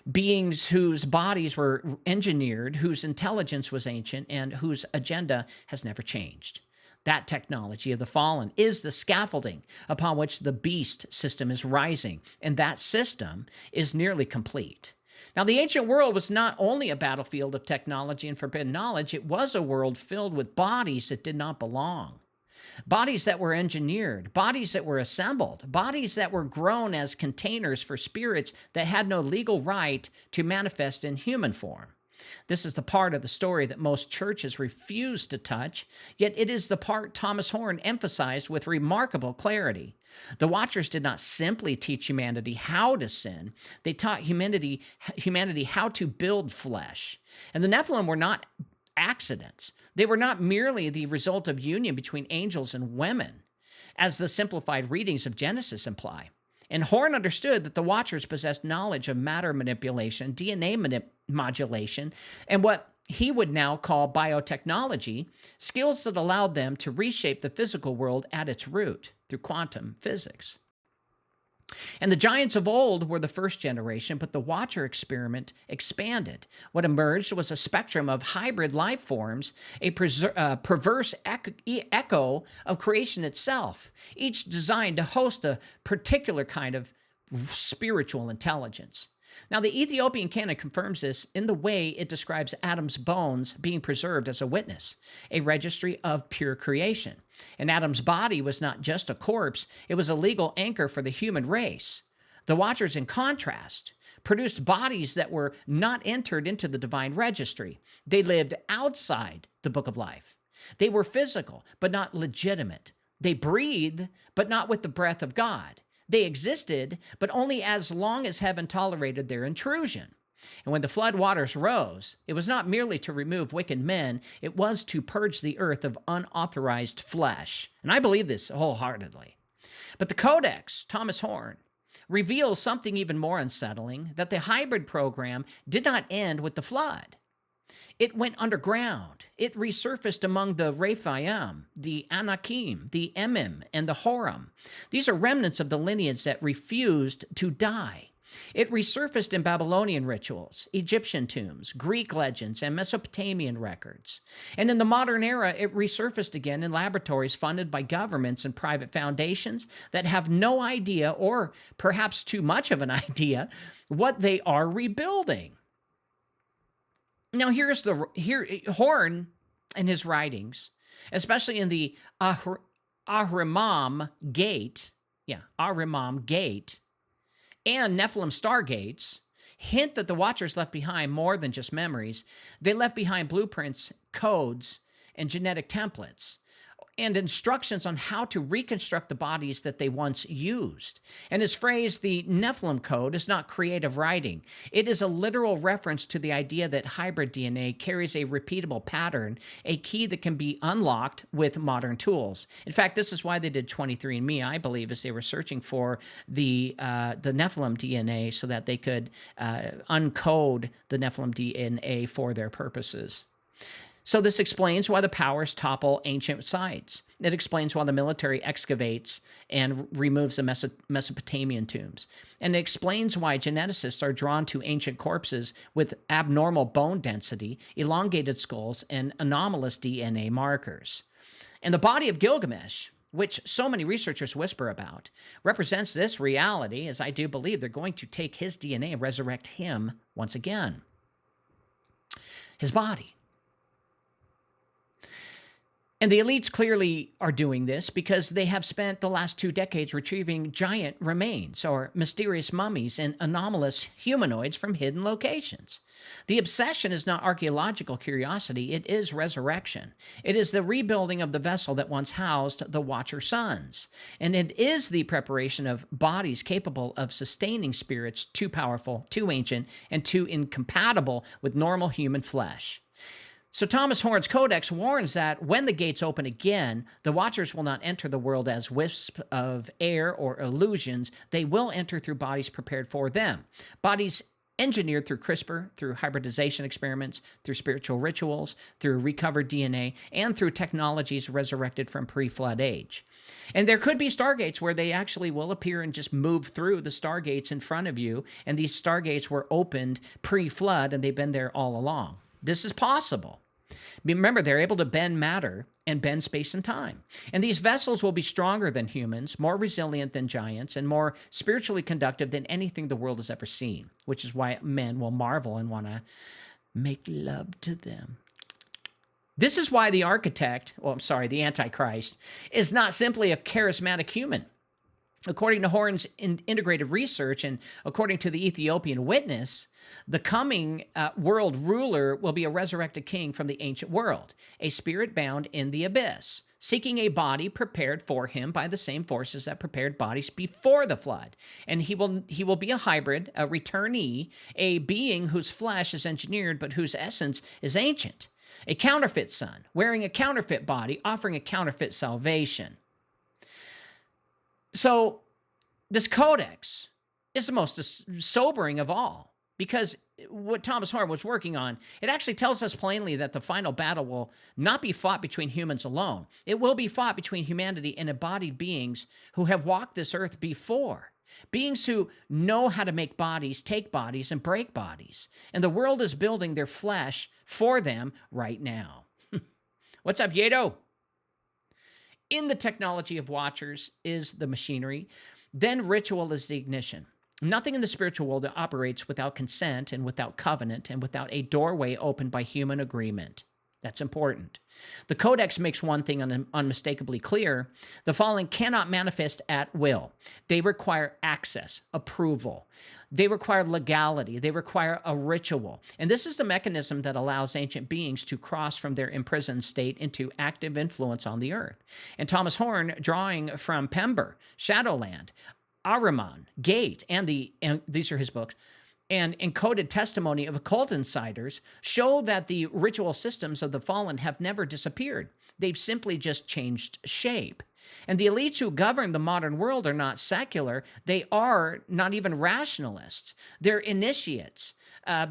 beings whose bodies were engineered, whose intelligence was ancient, and whose agenda has never changed. That technology of the fallen is the scaffolding upon which the beast system is rising, and that system is nearly complete. Now, the ancient world was not only a battlefield of technology and forbidden knowledge, it was a world filled with bodies that did not belong. Bodies that were engineered, bodies that were assembled, bodies that were grown as containers for spirits that had no legal right to manifest in human form. This is the part of the story that most churches refuse to touch, yet it is the part Thomas Horn emphasized with remarkable clarity. The Watchers did not simply teach humanity how to sin, they taught humanity how to build flesh. And the Nephilim were not accidents. They were not merely the result of union between angels and women, as the simplified readings of Genesis imply. And Horn understood that the Watchers possessed knowledge of matter manipulation, DNA modulation, and what he would now call biotechnology, skills that allowed them to reshape the physical world at its root through quantum physics. And the giants of old were the first generation, but the Watcher experiment expanded. What emerged was a spectrum of hybrid life forms, a perverse echo of creation itself, each designed to host a particular kind of spiritual intelligence. Now, the Ethiopian Canon confirms this in the way it describes Adam's bones being preserved as a witness, a registry of pure creation. And Adam's body was not just a corpse, it was a legal anchor for the human race. The Watchers, in contrast, produced bodies that were not entered into the divine registry. They lived outside the book of life. They were physical, but not legitimate. They breathed, but not with the breath of God. They existed, but only as long as heaven tolerated their intrusion. And when the flood waters rose, it was not merely to remove wicked men, it was to purge the earth of unauthorized flesh. And I believe this wholeheartedly. But the Codex, Thomas Horn, reveals something even more unsettling, that the hybrid program did not end with the flood. It went underground. It resurfaced among the Rephaim, the Anakim, the Emim, and the Horam. These are remnants of the lineage that refused to die. It resurfaced in Babylonian rituals, Egyptian tombs, Greek legends, and Mesopotamian records. And in the modern era, it resurfaced again in laboratories funded by governments and private foundations that have no idea, or perhaps too much of an idea, what they are rebuilding. Now, Horn in his writings, especially in the Ahriman Gate, and Nephilim Stargates, hint that the Watchers left behind more than just memories. They left behind blueprints, codes, and genetic templates, and instructions on how to reconstruct the bodies that they once used. And his phrase, the Nephilim Code, is not creative writing. It is a literal reference to the idea that hybrid DNA carries a repeatable pattern, a key that can be unlocked with modern tools. In fact, this is why they did 23andMe, I believe, is they were searching for the Nephilim DNA so that they could uncode the Nephilim DNA for their purposes. So this explains why the powers topple ancient sites. It explains why the military excavates and removes the Mesopotamian tombs. And it explains why geneticists are drawn to ancient corpses with abnormal bone density, elongated skulls, and anomalous DNA markers. And the body of Gilgamesh, which so many researchers whisper about, represents this reality, as I do believe they're going to take his DNA and resurrect him once again. His body. And the elites clearly are doing this because they have spent the last 2 decades retrieving giant remains or mysterious mummies and anomalous humanoids from hidden locations. The obsession is not archaeological curiosity, it is resurrection. It is the rebuilding of the vessel that once housed the Watcher sons. And it is the preparation of bodies capable of sustaining spirits too powerful, too ancient, and too incompatible with normal human flesh. So Thomas Horn's Codex warns that when the gates open again, the Watchers will not enter the world as wisps of air or illusions. They will enter through bodies prepared for them, bodies engineered through CRISPR, through hybridization experiments, through spiritual rituals, through recovered DNA, and through technologies resurrected from pre-flood age. And there could be stargates where they actually will appear and just move through the stargates in front of you, and these stargates were opened pre-flood and they've been there all along. This is possible. Remember, they're able to bend matter and bend space and time. And these vessels will be stronger than humans, more resilient than giants, and more spiritually conductive than anything the world has ever seen, which is why men will marvel and want to make love to them. This is why the the Antichrist, is not simply a charismatic human. According to Horn's integrated research and according to the Ethiopian Witness, the coming world ruler will be a resurrected king from the ancient world, a spirit bound in the abyss, seeking a body prepared for him by the same forces that prepared bodies before the flood. And he will be a hybrid, a returnee, a being whose flesh is engineered but whose essence is ancient, a counterfeit son, wearing a counterfeit body, offering a counterfeit salvation. So this codex is the most sobering of all, because what Thomas Horn was working on, it actually tells us plainly that the final battle will not be fought between humans alone. It will be fought between humanity and embodied beings who have walked this earth before, beings who know how to make bodies, take bodies, and break bodies. And the world is building their flesh for them right now. What's up, Yedo? In the technology of watchers is the machinery, then ritual is the ignition. Nothing in the spiritual world operates without consent and without covenant and without a doorway opened by human agreement. That's important. The Codex makes one thing unmistakably clear. The fallen cannot manifest at will. They require access, approval. They require legality. They require a ritual. And this is the mechanism that allows ancient beings to cross from their imprisoned state into active influence on the earth. And Thomas Horn, drawing from Pember, Shadowland, Ahriman, Gate, and these are his books, and encoded testimony of occult insiders show that the ritual systems of the fallen have never disappeared. They've simply just changed shape. And the elites who govern the modern world are not secular. They are not even rationalists. They're initiates.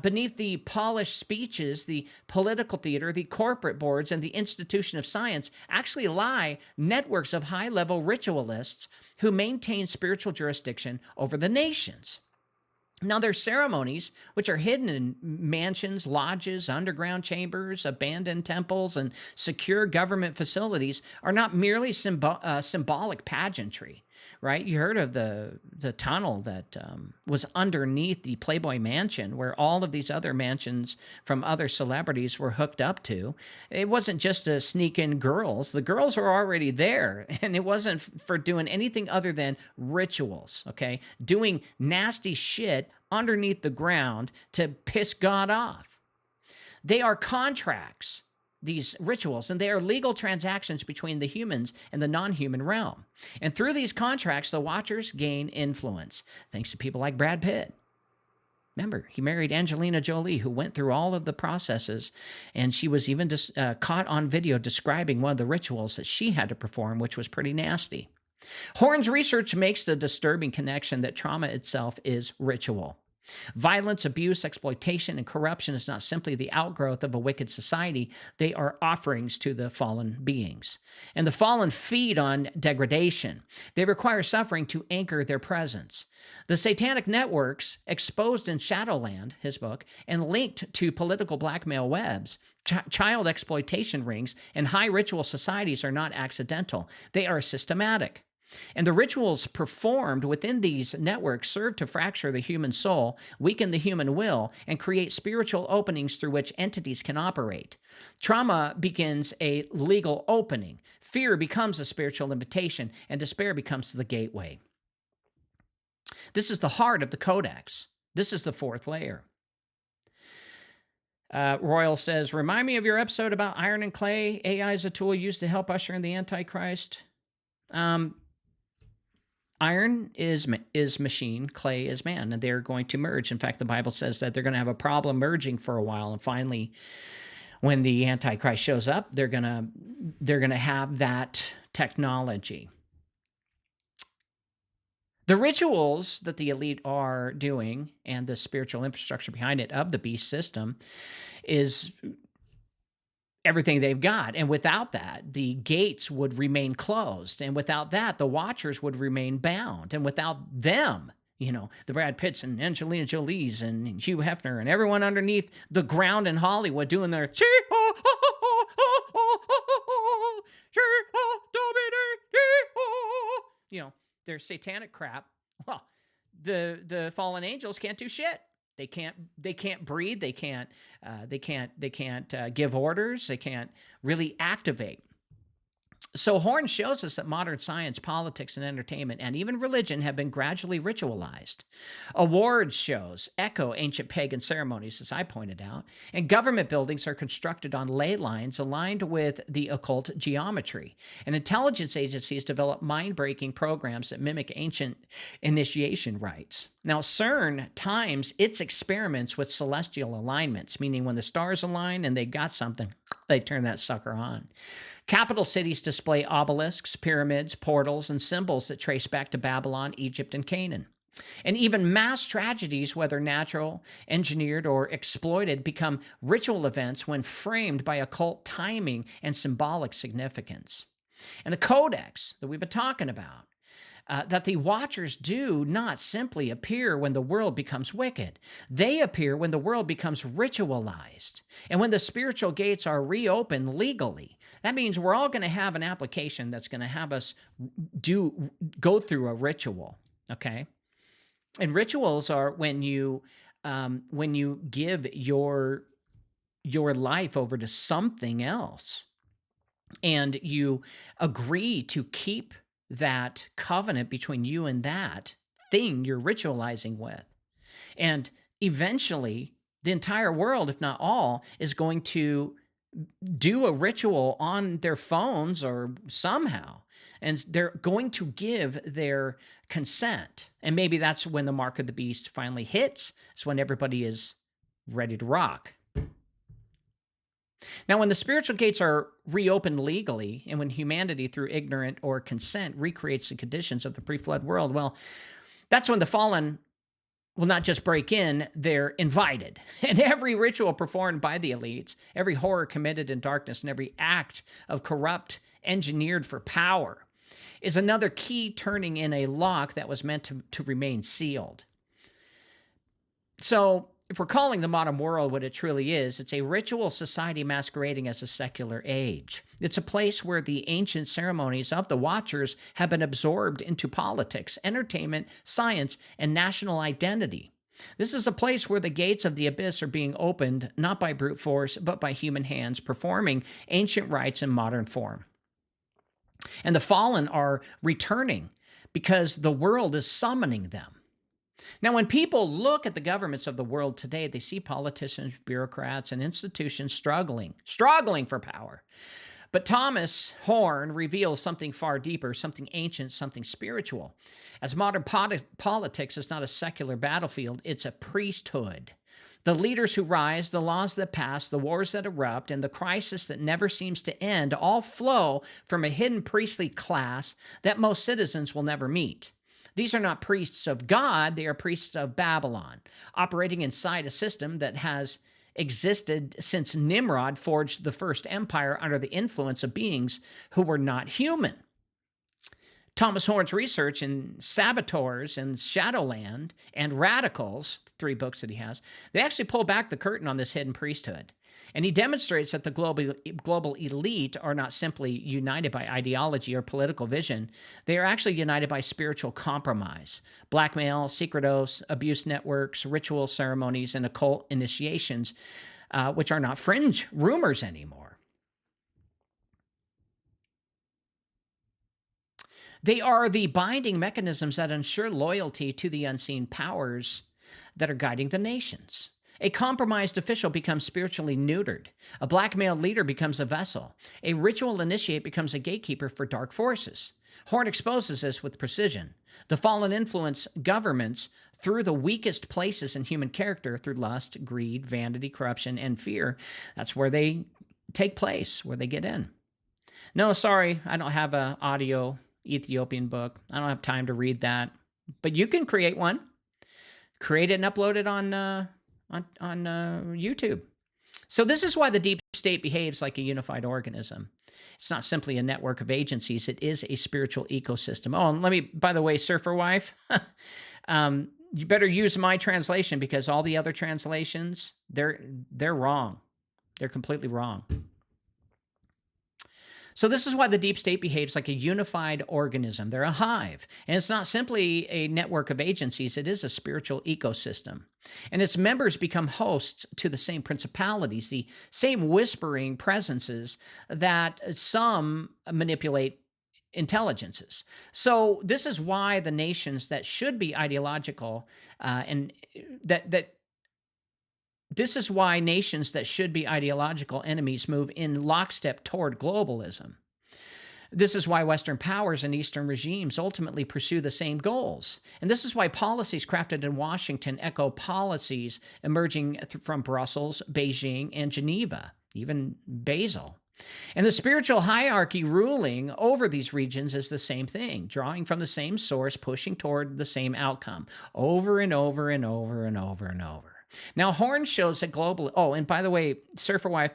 Beneath the polished speeches, the political theater, the corporate boards, and the institution of science actually lie networks of high-level ritualists who maintain spiritual jurisdiction over the nations. Now, their ceremonies, which are hidden in mansions, lodges, underground chambers, abandoned temples, and secure government facilities, are not merely symbolic pageantry, right? You heard of the tunnel that was underneath the Playboy Mansion, where all of these other mansions from other celebrities were hooked up to. It wasn't just to sneak in girls. The girls were already there, and it wasn't for doing anything other than rituals, okay? Doing nasty shit underneath the ground to piss God off. They are contracts, these rituals, and they are legal transactions between the humans and the non-human realm. And through these contracts, the watchers gain influence, thanks to people like Brad Pitt. Remember, he married Angelina Jolie, who went through all of the processes, and she was even caught on video describing one of the rituals that she had to perform, which was pretty nasty. Horn's research makes the disturbing connection that trauma itself is ritual. Violence, abuse, exploitation, and corruption is not simply the outgrowth of a wicked society. They are offerings to the fallen beings. And the fallen feed on degradation. They require suffering to anchor their presence. The satanic networks, exposed in Shadowland, his book, and linked to political blackmail webs, child exploitation rings, and high ritual societies are not accidental. They are systematic. And the rituals performed within these networks serve to fracture the human soul, weaken the human will, and create spiritual openings through which entities can operate. Trauma begins a legal opening. Fear becomes a spiritual invitation, and despair becomes the gateway. This is the heart of the Codex. This is the fourth layer. Royal says, remind me of your episode about iron and clay. AI is a tool used to help usher in the Antichrist. Iron is machine, clay is man, and they're going to merge. In fact, the Bible says that they're going to have a problem merging for a while, and finally, when the Antichrist shows up, they're gonna have that technology. The rituals that the elite are doing and the spiritual infrastructure behind it of the beast system is everything they've got. And without that, the gates would remain closed. And without that, the watchers would remain bound. And without them, the Brad Pitts and Angelina Jolies and Hugh Hefner and everyone underneath the ground in Hollywood doing their their satanic crap. Well, the fallen angels can't do shit. They can't breathe. They can't give orders. They can't really activate. So Horn shows us that modern science, politics, and entertainment, and even religion have been gradually ritualized. Awards shows echo ancient pagan ceremonies, as I pointed out, and government buildings are constructed on ley lines aligned with the occult geometry. And intelligence agencies develop mind-breaking programs that mimic ancient initiation rites. Now, CERN times its experiments with celestial alignments, meaning when the stars align and they got something, they turn that sucker on. Capital cities display obelisks, pyramids, portals, and symbols that trace back to Babylon, Egypt, and Canaan. And even mass tragedies, whether natural, engineered, or exploited, become ritual events when framed by occult timing and symbolic significance. And the Codex that we've been talking about, that the watchers do not simply appear when the world becomes wicked. They appear when the world becomes ritualized. And when the spiritual gates are reopened legally, that means we're all going to have an application that's going to have us go through a ritual, okay? And rituals are when you give your life over to something else, and you agree to keep that covenant between you and that thing you're ritualizing with. And eventually, the entire world, if not all, is going to do a ritual on their phones or somehow. And they're going to give their consent. And maybe that's when the mark of the beast finally hits. It's when everybody is ready to rock. Now, when the spiritual gates are reopened legally, and when humanity, through ignorant or consent, recreates the conditions of the pre-flood world, well, that's when the fallen will not just break in, they're invited. And every ritual performed by the elites, every horror committed in darkness, and every act of corrupt engineered for power is another key turning in a lock that was meant to remain sealed. So, if we're calling the modern world what it truly is, it's a ritual society masquerading as a secular age. It's a place where the ancient ceremonies of the watchers have been absorbed into politics, entertainment, science, and national identity. This is a place where the gates of the abyss are being opened, not by brute force, but by human hands performing ancient rites in modern form. And the fallen are returning because the world is summoning them. Now, when people look at the governments of the world today, they see politicians, bureaucrats, and institutions struggling for power. But Thomas Horn reveals something far deeper, something ancient, something spiritual. As modern politics is not a secular battlefield, it's a priesthood. The leaders who rise, the laws that pass, the wars that erupt, and the crisis that never seems to end all flow from a hidden priestly class that most citizens will never meet. These are not priests of God, they are priests of Babylon, operating inside a system that has existed since Nimrod forged the first empire under the influence of beings who were not human. Thomas Horn's research in Saboteurs and Shadowland and Radicals, 3 books that he has, they actually pull back the curtain on this hidden priesthood. And he demonstrates that the global elite are not simply united by ideology or political vision. They are actually united by spiritual compromise, blackmail, secret oaths, abuse networks, ritual ceremonies, and occult initiations, which are not fringe rumors anymore. They are the binding mechanisms that ensure loyalty to the unseen powers that are guiding the nations. A compromised official becomes spiritually neutered. A blackmailed leader becomes a vessel. A ritual initiate becomes a gatekeeper for dark forces. Horn exposes this with precision. The fallen influence governments through the weakest places in human character, through lust, greed, vanity, corruption, and fear. That's where they take place, where they get in. No, sorry, I don't have an audio Ethiopian book. I don't have time to read that. but you can create one. Create it and upload it on YouTube. So this is why the deep state behaves like a unified organism. It's not simply a network of agencies. It is a spiritual ecosystem. Oh, and let me, by the way, surfer wife, you better use my translation because all the other translations, they're wrong. They're completely wrong. So this is why the deep state behaves like a unified organism. They're a hive. And it's not simply a network of agencies. It is a spiritual ecosystem. And its members become hosts to the same principalities, the same whispering presences that some manipulate intelligences. So this is why the nations that should be ideological this is why nations that should be ideological enemies move in lockstep toward globalism. This is why Western powers and Eastern regimes ultimately pursue the same goals. And this is why policies crafted in Washington echo policies emerging from Brussels, Beijing, and Geneva, even Basel. And the spiritual hierarchy ruling over these regions is the same thing, drawing from the same source, pushing toward the same outcome, over and over and over and over and over. Now, Horn shows that global... Oh, and by the way, Surfer Wife,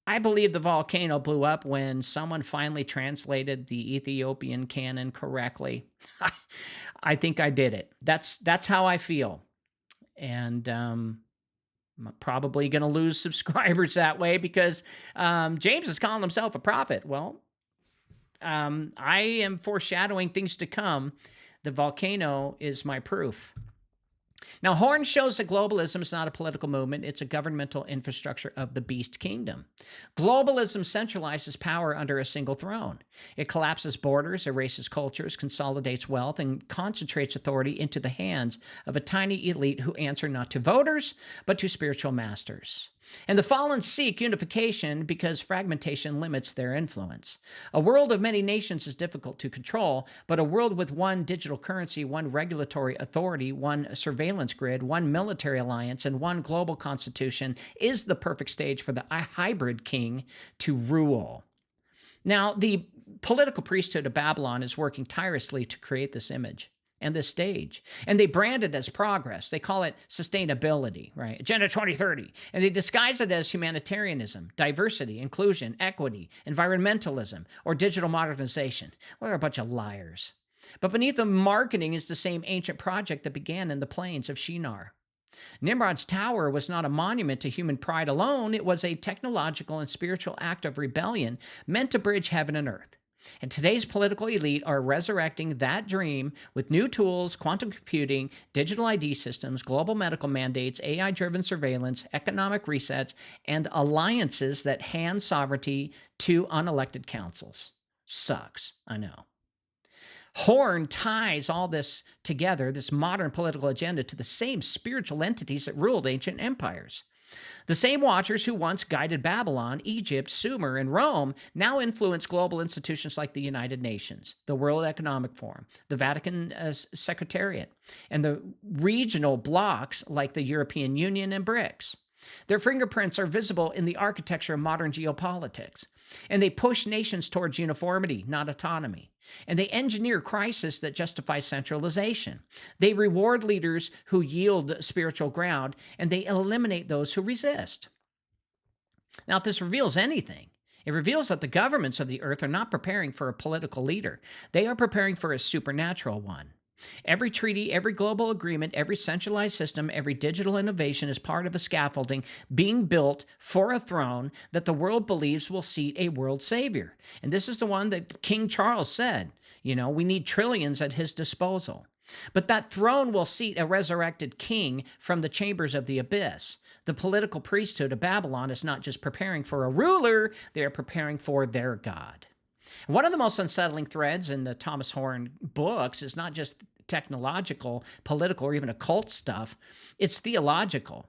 I believe the volcano blew up when someone finally translated the Ethiopian Canon correctly. I think I did it. That's how I feel. And I'm probably going to lose subscribers that way because James is calling himself a prophet. Well, I am foreshadowing things to come. The volcano is my proof. Now, Horn shows that globalism is not a political movement. It's a governmental infrastructure of the beast kingdom. Globalism centralizes power under a single throne. It collapses borders, erases cultures, consolidates wealth, and concentrates authority into the hands of a tiny elite who answer not to voters, but to spiritual masters. And the fallen seek unification because fragmentation limits their influence. A world of many nations is difficult to control, but a world with one digital currency, one regulatory authority, one surveillance grid, one military alliance, and one global constitution is the perfect stage for the hybrid king to rule. Now, the political priesthood of Babylon is working tirelessly to create this image and this stage. And they brand it as progress. They call it sustainability, right? Agenda 2030. And they disguise it as humanitarianism, diversity, inclusion, equity, environmentalism, or digital modernization. Well, they're a bunch of liars. But beneath the marketing is the same ancient project that began in the plains of Shinar. Nimrod's tower was not a monument to human pride alone. It was a technological and spiritual act of rebellion meant to bridge heaven and earth. And today's political elite are resurrecting that dream with new tools, quantum computing, digital ID systems, global medical mandates, AI-driven surveillance, economic resets, and alliances that hand sovereignty to unelected councils. Sucks, I know. Horn ties all this together, this modern political agenda, to the same spiritual entities that ruled ancient empires. The same watchers who once guided Babylon, Egypt, Sumer, and Rome now influence global institutions like the United Nations, the World Economic Forum, the Vatican Secretariat, and the regional blocs like the European Union and BRICS. Their fingerprints are visible in the architecture of modern geopolitics, and they push nations towards uniformity, not autonomy. And they engineer crisis that justify centralization. They reward leaders who yield spiritual ground, and they eliminate those who resist. Now, if this reveals anything, it reveals that the governments of the earth are not preparing for a political leader. They are preparing for a supernatural one. Every treaty, every global agreement, every centralized system, every digital innovation is part of a scaffolding being built for a throne that the world believes will seat a world savior. And this is the one that King Charles said, we need trillions at his disposal. But that throne will seat a resurrected king from the chambers of the abyss. The political priesthood of Babylon is not just preparing for a ruler, they are preparing for their God. One of the most unsettling threads in the Thomas Horn books is not just technological, political, or even occult stuff. It's theological.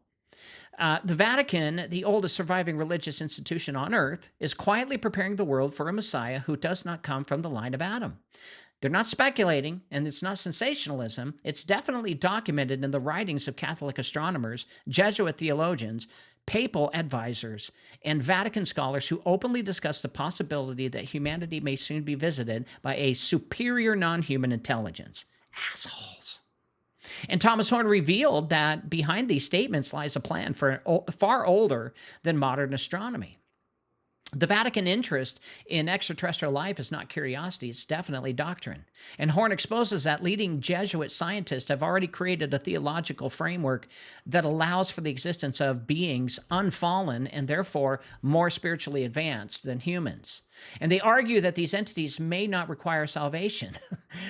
The Vatican, the oldest surviving religious institution on earth, is quietly preparing the world for a Messiah who does not come from the line of Adam. They're not speculating, and it's not sensationalism. It's definitely documented in the writings of Catholic astronomers, Jesuit theologians, papal advisors, and Vatican scholars who openly discuss the possibility that humanity may soon be visited by a superior non-human intelligence. assholes. And Thomas Horn revealed that behind these statements lies a plan for far older than modern astronomy. The Vatican interest in extraterrestrial life is not curiosity, it's definitely doctrine. And Horn exposes that leading Jesuit scientists have already created a theological framework that allows for the existence of beings unfallen and therefore more spiritually advanced than humans. And they argue that these entities may not require salvation.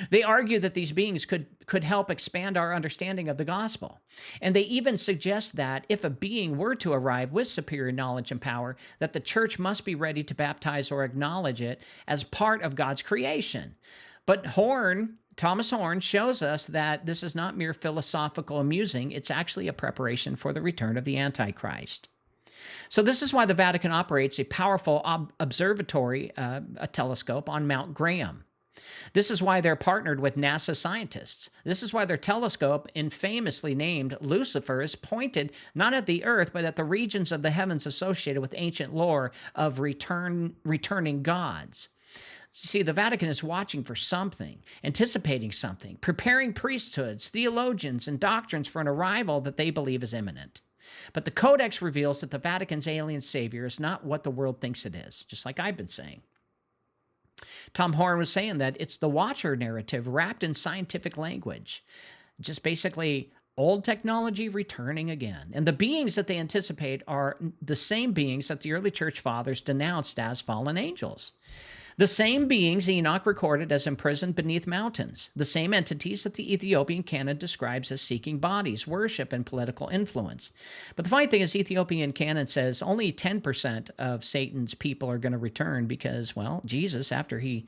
They argue that these beings could help expand our understanding of the gospel. And they even suggest that if a being were to arrive with superior knowledge and power, that the church must be ready to baptize or acknowledge it as part of God's creation. But Thomas Horn shows us that this is not mere philosophical amusing. It's actually a preparation for the return of the Antichrist. So this is why the Vatican operates a powerful observatory, a telescope on Mount Graham. This is why they're partnered with NASA scientists. This is why their telescope, infamously named Lucifer, is pointed not at the earth, but at the regions of the heavens associated with ancient lore of returning gods. See, the Vatican is watching for something, anticipating something, preparing priesthoods, theologians, and doctrines for an arrival that they believe is imminent. But the Codex reveals that the Vatican's alien savior is not what the world thinks it is, just like I've been saying. Tom Horn was saying that it's the Watcher narrative wrapped in scientific language, just basically old technology returning again. And the beings that they anticipate are the same beings that the early church fathers denounced as fallen angels. The same beings Enoch recorded as imprisoned beneath mountains. The same entities that the Ethiopian Canon describes as seeking bodies, worship, and political influence. But the funny thing is, Ethiopian Canon says only 10% of Satan's people are going to return because, well, Jesus, after he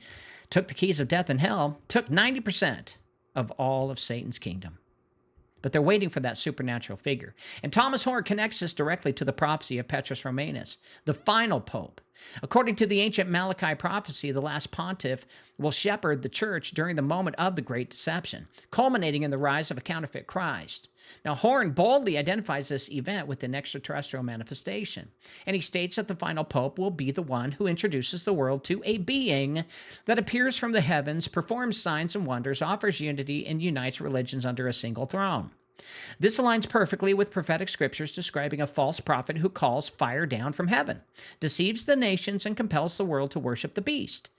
took the keys of death and hell, took 90% of all of Satan's kingdom. But they're waiting for that supernatural figure. And Thomas Horn connects this directly to the prophecy of Petrus Romanus, the final pope. According to the ancient Malachi prophecy, the last pontiff will shepherd the church during the moment of the Great Deception, culminating in the rise of a counterfeit Christ. Now, Horn boldly identifies this event with an extraterrestrial manifestation, and he states that the final pope will be the one who introduces the world to a being that appears from the heavens, performs signs and wonders, offers unity, and unites religions under a single throne. This aligns perfectly with prophetic scriptures describing a false prophet who calls fire down from heaven, deceives the nations, and compels the world to worship the beast.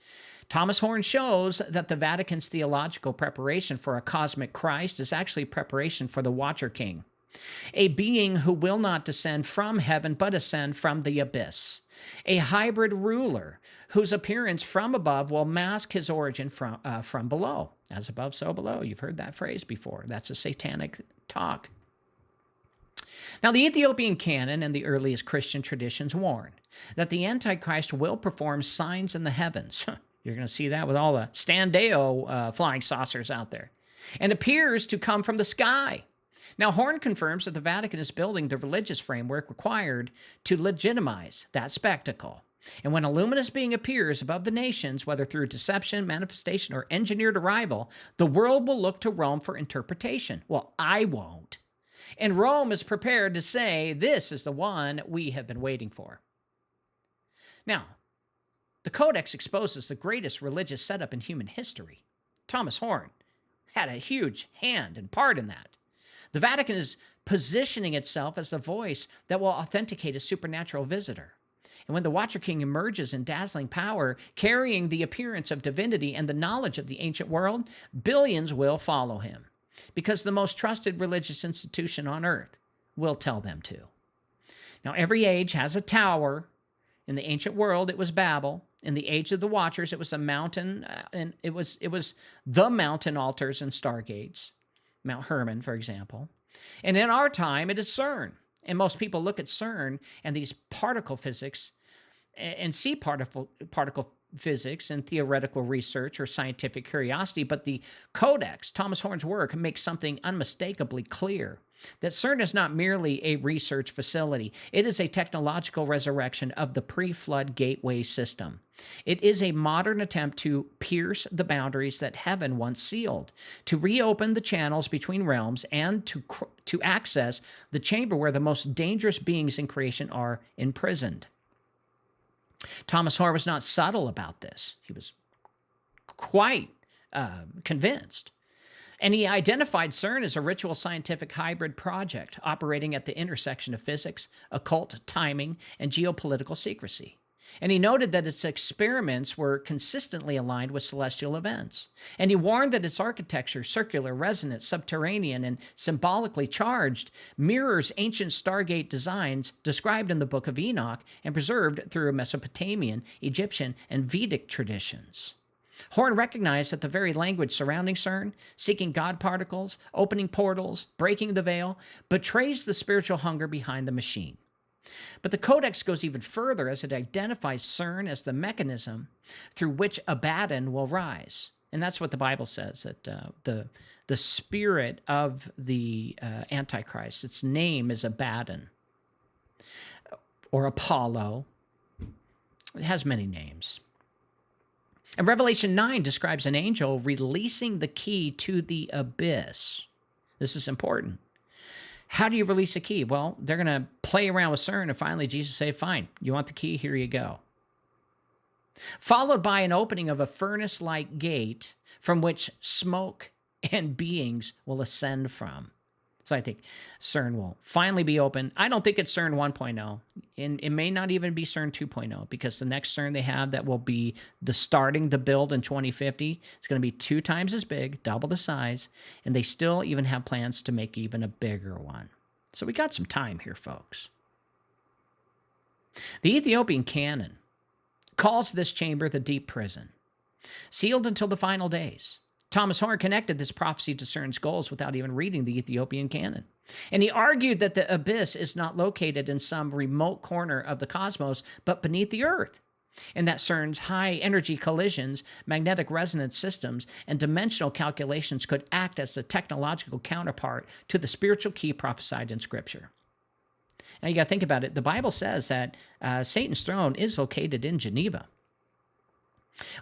Thomas Horn shows that the Vatican's theological preparation for a cosmic Christ is actually preparation for the Watcher King, a being who will not descend from heaven but ascend from the abyss, a hybrid ruler whose appearance from above will mask his origin from below. As above, so below. You've heard that phrase before. That's a satanic talk. Now, the Ethiopian Canon and the earliest Christian traditions warn that the Antichrist will perform signs in the heavens. You're going to see that with all the Standeo flying saucers out there, and appears to come from the sky. Now, Horn confirms that the Vatican is building the religious framework required to legitimize that spectacle. And when a luminous being appears above the nations, whether through deception, manifestation, or engineered arrival, the world will look to Rome for interpretation. Well, I won't. And Rome is prepared to say, this is the one we have been waiting for. Now, the Codex exposes the greatest religious setup in human history. Thomas Horn had a huge hand and part in that. The Vatican is positioning itself as the voice that will authenticate a supernatural visitor. And when the Watcher King emerges in dazzling power, carrying the appearance of divinity and the knowledge of the ancient world, billions will follow him, because the most trusted religious institution on earth will tell them to. Now, every age has a tower. In the ancient world, it was Babel. In the age of the Watchers, it was a mountain, and it was the mountain altars and stargates, Mount Hermon, for example. And in our time, it is CERN. And most people look at CERN and these particle physics and see particle physics and theoretical research or scientific curiosity, but the Codex, Thomas Horn's work, makes something unmistakably clear, that CERN is not merely a research facility. It is a technological resurrection of the pre-flood gateway system. It is a modern attempt to pierce the boundaries that heaven once sealed, to reopen the channels between realms, and to access the chamber where the most dangerous beings in creation are imprisoned. Thomas Horn was not subtle about this. He was quite convinced. And he identified CERN as a ritual scientific hybrid project operating at the intersection of physics, occult timing, and geopolitical secrecy. And he noted that its experiments were consistently aligned with celestial events. And he warned that its architecture, circular, resonant, subterranean, and symbolically charged, mirrors ancient Stargate designs described in the Book of Enoch and preserved through Mesopotamian, Egyptian, and Vedic traditions. Horn recognized that the very language surrounding CERN, seeking God particles, opening portals, breaking the veil, betrays the spiritual hunger behind the machine. But the Codex goes even further as it identifies CERN as the mechanism through which Abaddon will rise. And that's what the Bible says, that the spirit of the Antichrist, its name is Abaddon or Apollo. It has many names. And Revelation 9 describes an angel releasing the key to the abyss. This is important. How do you release a key? Well, they're going to play around with CERN, and finally Jesus say, fine, you want the key? Here you go. Followed by an opening of a furnace-like gate from which smoke and beings will ascend from. So I think CERN will finally be open. I don't think it's CERN 1.0. And it may not even be CERN 2.0, because the next CERN they have that will be starting the build in 2050, it's going to be 2 times as big, double the size, and they still even have plans to make even a bigger one. So we got some time here, folks. The Ethiopian Canon calls this chamber the deep prison, sealed until the final days. Thomas Horn connected this prophecy to CERN's goals without even reading the Ethiopian Canon. And he argued that the abyss is not located in some remote corner of the cosmos, but beneath the earth, and that CERN's high-energy collisions, magnetic resonance systems, and dimensional calculations could act as the technological counterpart to the spiritual key prophesied in Scripture. Now, you got to think about it. The Bible says that Satan's throne is located in Geneva.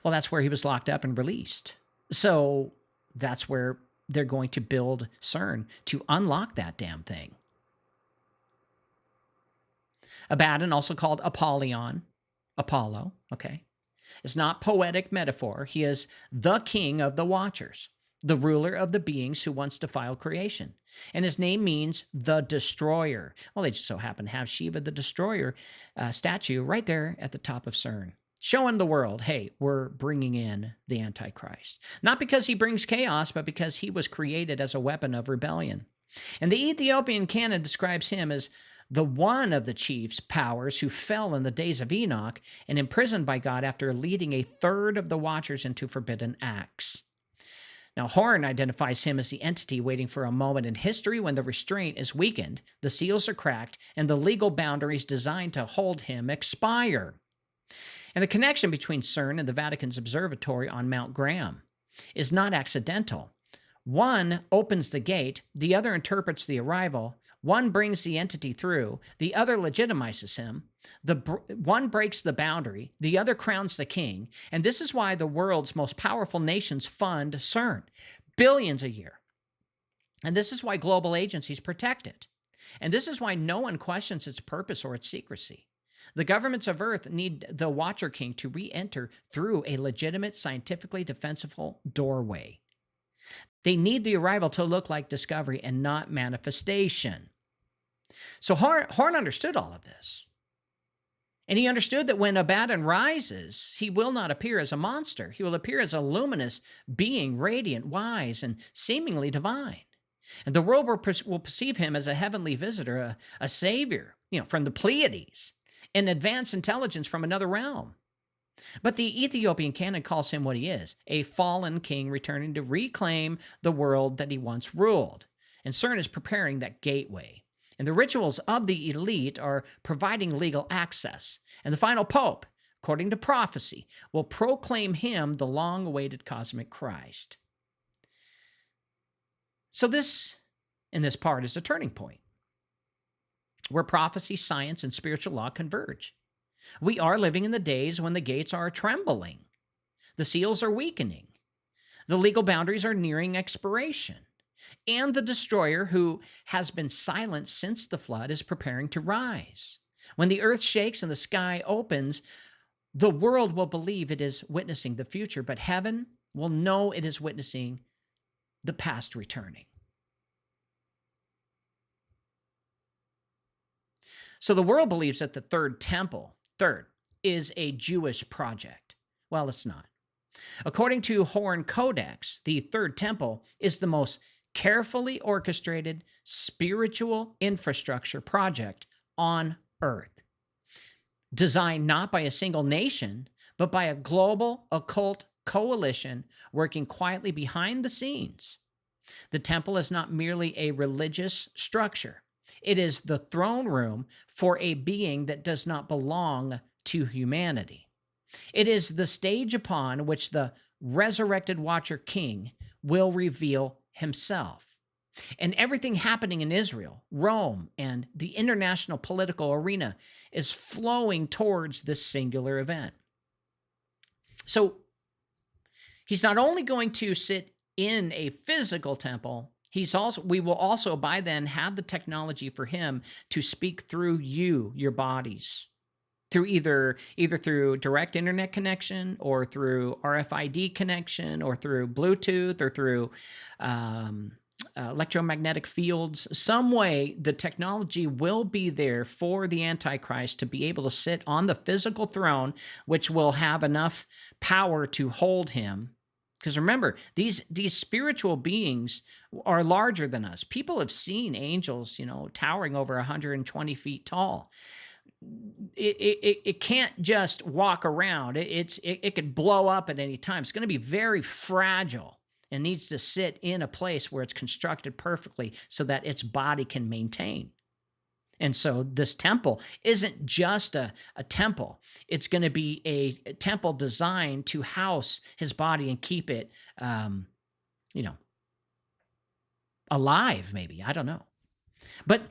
Well, that's where he was locked up and released. So that's where they're going to build CERN to unlock that damn thing. Abaddon, also called Apollyon, Apollo, okay, is not poetic metaphor. He is the king of the watchers, the ruler of the beings who once defiled creation. And his name means the destroyer. Well, they just so happen to have Shiva the destroyer statue right there at the top of CERN, showing the world, hey, we're bringing in the Antichrist. Not because he brings chaos, but because he was created as a weapon of rebellion. And the Ethiopian Canon describes him as the one of the chief's powers who fell in the days of Enoch and imprisoned by God after leading a third of the watchers into forbidden acts. Now, Horn identifies him as the entity waiting for a moment in history when the restraint is weakened, the seals are cracked, and the legal boundaries designed to hold him expire. And the connection between CERN and the Vatican's observatory on Mount Graham is not accidental. One opens the gate, the other interprets the arrival, one brings the entity through, the other legitimizes him, one breaks the boundary, the other crowns the king, and this is why the world's most powerful nations fund CERN, billions a year. And this is why global agencies protect it. And this is why no one questions its purpose or its secrecy. The governments of Earth need the Watcher King to re-enter through a legitimate, scientifically defensible doorway. They need the arrival to look like discovery and not manifestation. So Horn understood all of this. And he understood that when Abaddon rises, he will not appear as a monster. He will appear as a luminous being, radiant, wise, and seemingly divine. And the world will perceive him as a heavenly visitor, a savior, from the Pleiades, an advanced intelligence from another realm. But the Ethiopian Canon calls him what he is, a fallen king returning to reclaim the world that he once ruled. And CERN is preparing that gateway. And the rituals of the elite are providing legal access. And the final pope, according to prophecy, will proclaim him the long-awaited cosmic Christ. So this, in this part, is a turning point where prophecy, science, and spiritual law converge. We are living in the days when the gates are trembling, the seals are weakening, the legal boundaries are nearing expiration, and the destroyer, who has been silent since the flood, is preparing to rise. When the earth shakes and the sky opens, the world will believe it is witnessing the future, but heaven will know it is witnessing the past returning. So the world believes that the third temple, is a Jewish project. Well, it's not. According to Horn Codex, the third temple is the most carefully orchestrated spiritual infrastructure project on earth, designed not by a single nation, but by a global occult coalition working quietly behind the scenes. The temple is not merely a religious structure. It is the throne room for a being that does not belong to humanity. It is the stage upon which the resurrected Watcher King will reveal himself. And everything happening in Israel, Rome, and the international political arena is flowing towards this singular event. So he's not only going to sit in a physical temple, we will also by then have the technology for him to speak through you, your bodies, through either through direct internet connection or through RFID connection or through Bluetooth or through electromagnetic fields. Some way the technology will be there for the Antichrist to be able to sit on the physical throne, which will have enough power to hold him. Because remember, these spiritual beings are larger than us. People have seen angels, towering over 120 feet tall. It can't just walk around. It could blow up at any time. It's going to be very fragile and needs to sit in a place where it's constructed perfectly so that its body can maintain. And so this temple isn't just a temple. It's going to be a temple designed to house his body and keep it, alive, maybe. I don't know. But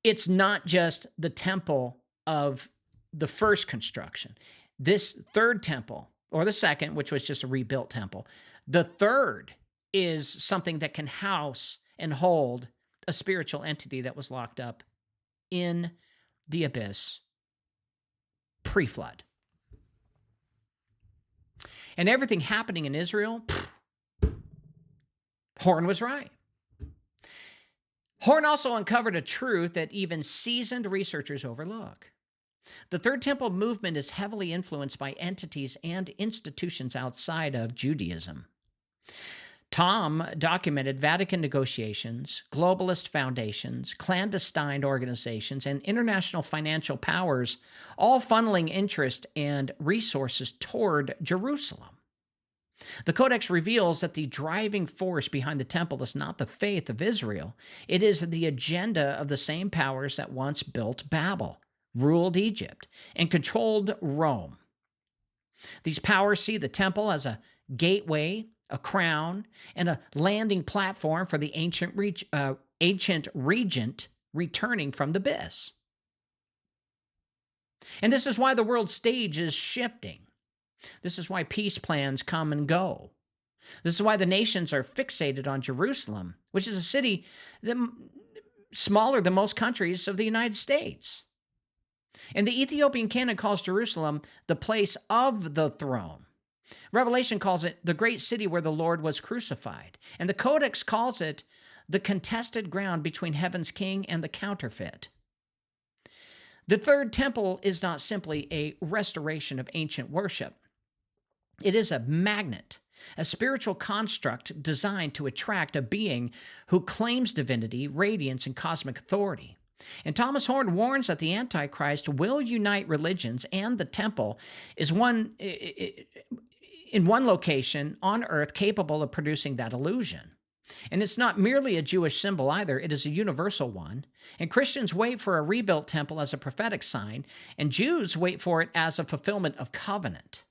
it's not just the temple of the first construction. This third temple, or the second, which was just a rebuilt temple, the third is something that can house and hold a spiritual entity that was locked up in the abyss pre-flood. And everything happening in Israel, Horn was right. Horn also uncovered a truth that even seasoned researchers overlook. The Third Temple movement is heavily influenced by entities and institutions outside of Judaism. Tom documented Vatican negotiations, globalist foundations, clandestine organizations, and international financial powers, all funneling interest and resources toward Jerusalem. The Codex reveals that the driving force behind the temple is not the faith of Israel. It is the agenda of the same powers that once built Babel, ruled Egypt, and controlled Rome. These powers see the temple as a gateway, a crown, and a landing platform for the ancient regent returning from the abyss. And this is why the world stage is shifting. This is why peace plans come and go. This is why the nations are fixated on Jerusalem, which is a city smaller than most countries of the United States. And the Ethiopian Canon calls Jerusalem the place of the throne. Revelation calls it the great city where the Lord was crucified. And the Codex calls it the contested ground between heaven's king and the counterfeit. The third temple is not simply a restoration of ancient worship. It is a magnet, a spiritual construct designed to attract a being who claims divinity, radiance, and cosmic authority. And Thomas Horn warns that the Antichrist will unite religions, and the temple is in one location on earth capable of producing that illusion. And it's not merely a Jewish symbol either, it is a universal one. And Christians wait for a rebuilt temple as a prophetic sign, and Jews wait for it as a fulfillment of covenant.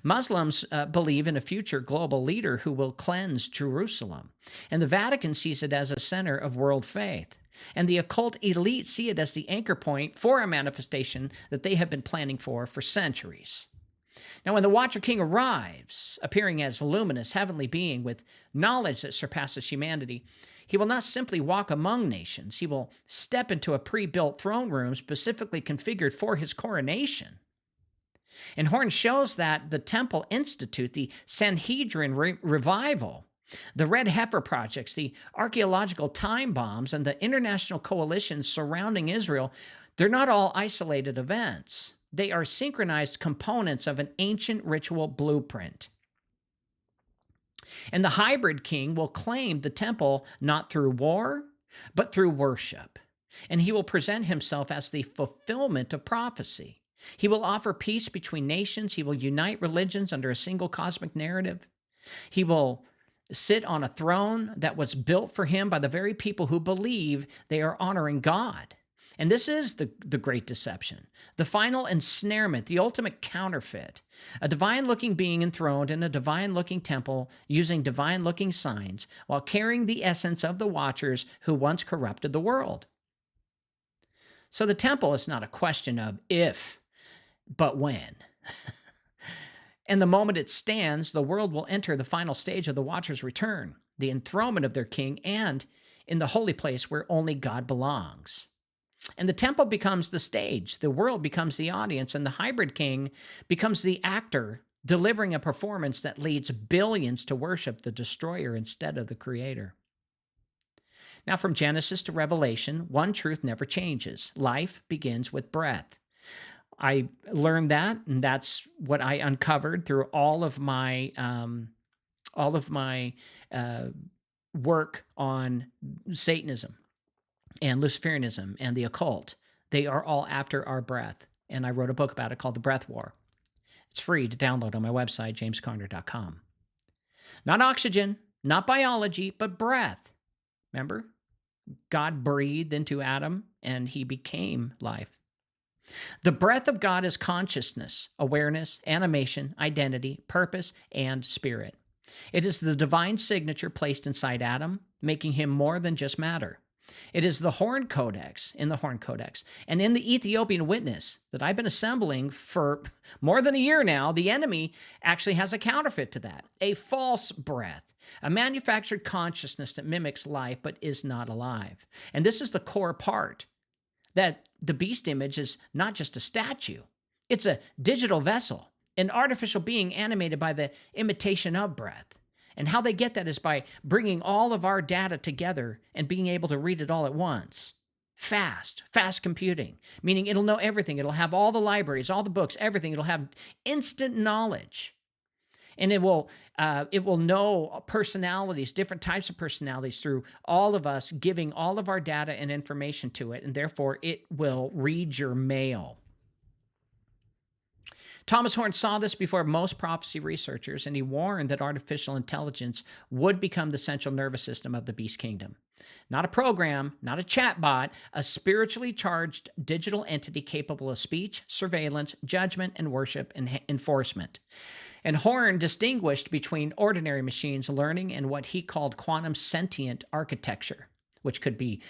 Muslims believe in a future global leader who will cleanse Jerusalem, and the Vatican sees it as a center of world faith. And the occult elite see it as the anchor point for a manifestation that they have been planning for centuries. Now, when the Watcher King arrives, appearing as a luminous heavenly being with knowledge that surpasses humanity, he will not simply walk among nations. He will step into a pre-built throne room specifically configured for his coronation. And Horn shows that the Temple Institute, the Sanhedrin revival, The Red Heifer projects, the archaeological time bombs, and the international coalitions surrounding Israel, they're not all isolated events. They are synchronized components of an ancient ritual blueprint. And the hybrid king will claim the temple not through war, but through worship. And he will present himself as the fulfillment of prophecy. He will offer peace between nations. He will unite religions under a single cosmic narrative. He will sit on a throne that was built for him by the very people who believe they are honoring God. And this is the great deception, the final ensnarement, the ultimate counterfeit, a divine-looking being enthroned in a divine-looking temple using divine-looking signs while carrying the essence of the watchers who once corrupted the world. So the temple is not a question of if, but when. And the moment it stands, the world will enter the final stage of the watchers' return, the enthronement of their king, and in the holy place where only God belongs. And the temple becomes the stage, the world becomes the audience, and the hybrid king becomes the actor delivering a performance that leads billions to worship the destroyer instead of the creator. Now, from Genesis to Revelation, one truth never changes. Life begins with breath. I learned that, and that's what I uncovered through all of my work on Satanism and Luciferianism and the occult. They are all after our breath. And I wrote a book about it called The Breath War. It's free to download on my website, jamescarner.com. Not oxygen, not biology, but breath. Remember? God breathed into Adam and he became life. The breath of God is consciousness, awareness, animation, identity, purpose, and spirit. It is the divine signature placed inside Adam, making him more than just matter. It is the Horn Codex, in the Horn Codex, and in the Ethiopian Witness that I've been assembling for more than a year now. The enemy actually has a counterfeit to that, a false breath, a manufactured consciousness that mimics life but is not alive. And this is the core part, that the beast image is not just a statue. It's a digital vessel, an artificial being animated by the imitation of breath. And how they get that is by bringing all of our data together and being able to read it all at once. Fast computing, meaning it'll know everything. It'll have all the libraries, all the books, everything. It'll have instant knowledge. And it will know personalities, different types of personalities through all of us giving all of our data and information to it, and therefore it will read your mail. Thomas Horn saw this before most prophecy researchers, and he warned that artificial intelligence would become the central nervous system of the beast kingdom. Not a program, not a chatbot, a spiritually charged digital entity capable of speech, surveillance, judgment, and worship and enforcement. And Horn distinguished between ordinary machines learning and what he called quantum sentient architecture, which could be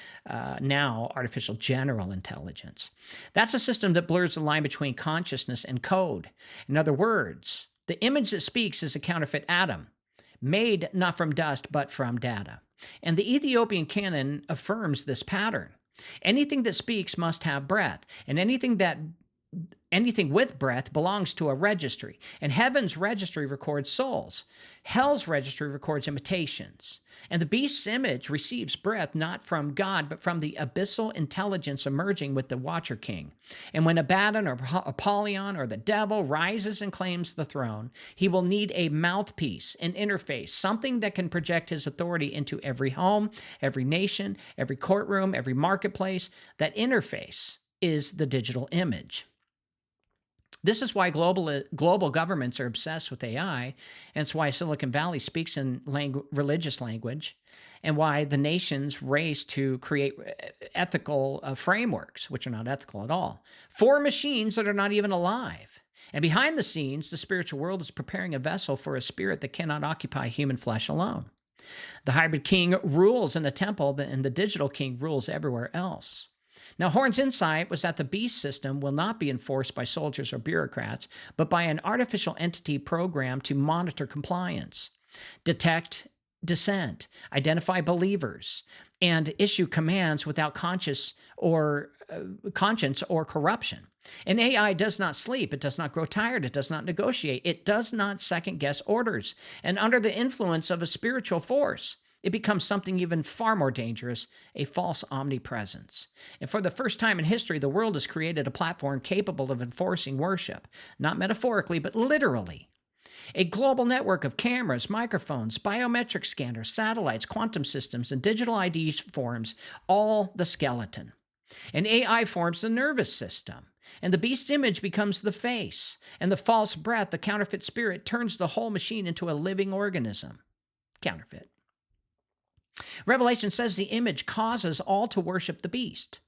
now artificial general intelligence. That's a system that blurs the line between consciousness and code. In other words, the image that speaks is a counterfeit atom, made not from dust, but from data. And the Ethiopian Canon affirms this pattern. Anything that speaks must have breath, and anything with breath belongs to a registry. And heaven's registry records souls. Hell's registry records imitations. And the beast's image receives breath not from God, but from the abyssal intelligence emerging with the Watcher King. And when Abaddon or Apollyon or the devil rises and claims the throne, he will need a mouthpiece, an interface, something that can project his authority into every home, every nation, every courtroom, every marketplace. That interface is the digital image. This is why global governments are obsessed with AI, and it's why Silicon Valley speaks in religious language, and why the nations race to create ethical frameworks, which are not ethical at all, for machines that are not even alive. And behind the scenes, the spiritual world is preparing a vessel for a spirit that cannot occupy human flesh alone. The hybrid king rules in a temple, and the digital king rules everywhere else. Now, Horn's insight was that the beast system will not be enforced by soldiers or bureaucrats, but by an artificial entity programmed to monitor compliance, detect dissent, identify believers, and issue commands without conscience or corruption. An AI does not sleep. It does not grow tired. It does not negotiate. It does not second-guess orders. And under the influence of a spiritual force, it becomes something even far more dangerous, a false omnipresence. And for the first time in history, the world has created a platform capable of enforcing worship, not metaphorically, but literally. A global network of cameras, microphones, biometric scanners, satellites, quantum systems, and digital ID forms all the skeleton. An AI forms the nervous system, and the beast's image becomes the face, and the false breath, the counterfeit spirit, turns the whole machine into a living organism. Counterfeit. Revelation says the image causes all to worship the beast.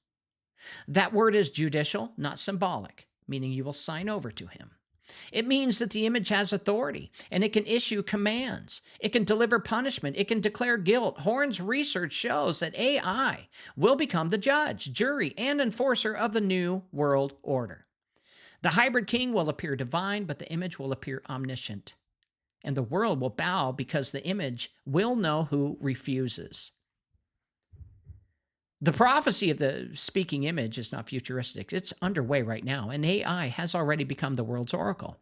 That word is judicial, not symbolic, meaning you will sign over to him. It means that the image has authority, and it can issue commands. It can deliver punishment. It can declare guilt. Horn's research shows that AI will become the judge, jury, and enforcer of the new world order. The hybrid king will appear divine, but the image will appear omniscient. And the world will bow because the image will know who refuses. The prophecy of the speaking image is not futuristic. It's underway right now, and AI has already become the world's oracle.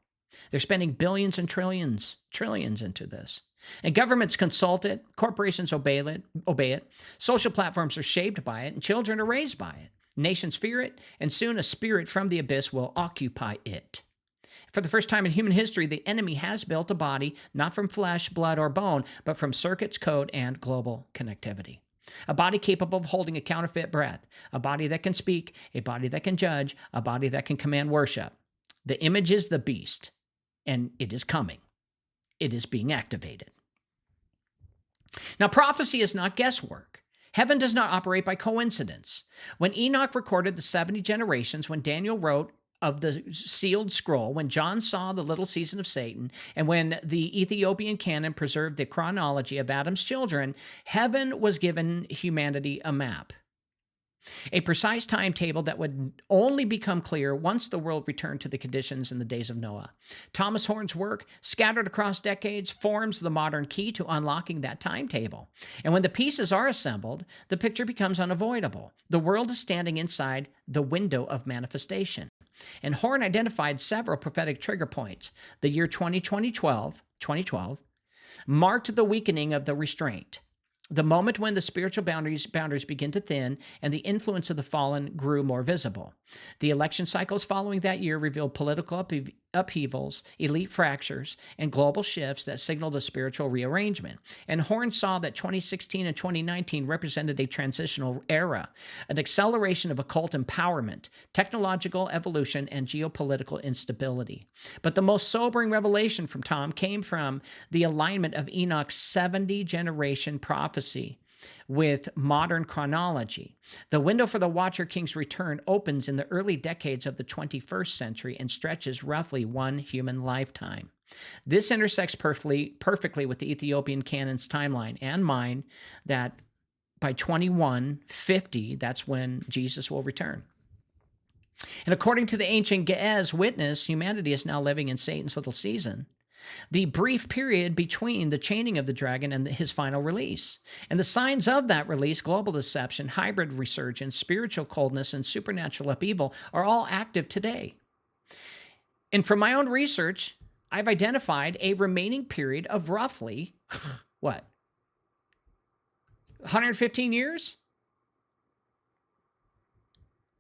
They're spending billions and trillions into this. And governments consult it, corporations obey it, social platforms are shaped by it, and children are raised by it. Nations fear it, and soon a spirit from the abyss will occupy it. For the first time in human history, the enemy has built a body, not from flesh, blood, or bone, but from circuits, code, and global connectivity. A body capable of holding a counterfeit breath, a body that can speak, a body that can judge, a body that can command worship. The image is the beast, and it is coming. It is being activated. Now, prophecy is not guesswork. Heaven does not operate by coincidence. When Enoch recorded the 70 generations, when Daniel wrote of the sealed scroll, when John saw the little season of Satan, and when the Ethiopian Canon preserved the chronology of Adam's children, heaven was given humanity a map. A precise timetable that would only become clear once the world returned to the conditions in the days of Noah. Thomas Horn's work, scattered across decades, forms the modern key to unlocking that timetable. And when the pieces are assembled, the picture becomes unavoidable. The world is standing inside the window of manifestation. And Horn identified several prophetic trigger points. The year 2012 marked the weakening of the restraint. The moment when the spiritual boundaries begin to thin and the influence of the fallen grew more visible. The election cycles following that year revealed political upheavals, elite fractures, and global shifts that signaled a spiritual rearrangement. And Horn saw that 2016 and 2019 represented a transitional era, an acceleration of occult empowerment, technological evolution, and geopolitical instability. But the most sobering revelation from Tom came from the alignment of Enoch's 70-generation prophecy with modern chronology. The window for the Watcher King's return opens in the early decades of the 21st century and stretches roughly one human lifetime. This intersects perfectly with the Ethiopian Canon's timeline and mine, that by 2150, that's when Jesus will return. And according to the ancient Ge'ez witness, humanity is now living in Satan's little season, the brief period between the chaining of the dragon and his final release. And the signs of that release, global deception, hybrid resurgence, spiritual coldness, and supernatural upheaval, are all active today. And from my own research, I've identified a remaining period of roughly, what? 115 years?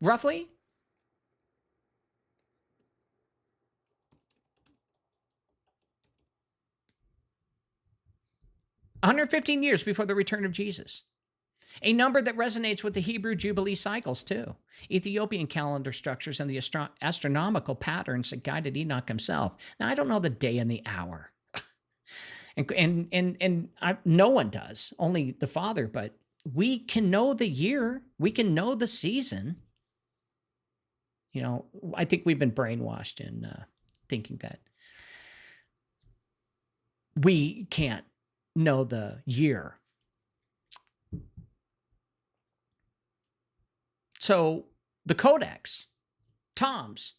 Roughly? $115 years before the return of Jesus. A number that resonates with the Hebrew Jubilee cycles, too. Ethiopian calendar structures and the astronomical patterns that guided Enoch himself. Now, I don't know the day and the hour. No one does, only the Father, but we can know the year. We can know the season. You know, I think we've been brainwashed in thinking that we can't know the year. So the Codex, Tom's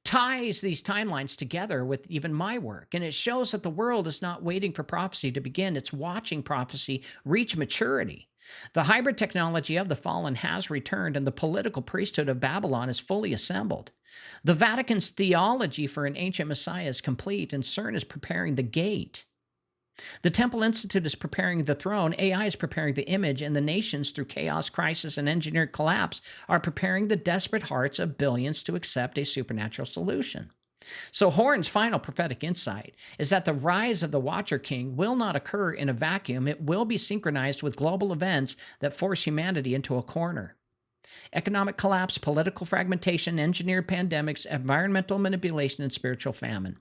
ties these timelines together with even my work, and it shows that the world is not waiting for prophecy to begin. It's watching prophecy reach maturity. The hybrid technology of the fallen has returned, and the political priesthood of Babylon is fully assembled. The Vatican's theology for an ancient Messiah is complete, and CERN is preparing the gate. The Temple Institute is preparing the throne, AI is preparing the image, and the nations, through chaos, crisis, and engineered collapse, are preparing the desperate hearts of billions to accept a supernatural solution. So Horn's final prophetic insight is that the rise of the Watcher King will not occur in a vacuum. It will be synchronized with global events that force humanity into a corner. Economic collapse, political fragmentation, engineered pandemics, environmental manipulation, and spiritual famine.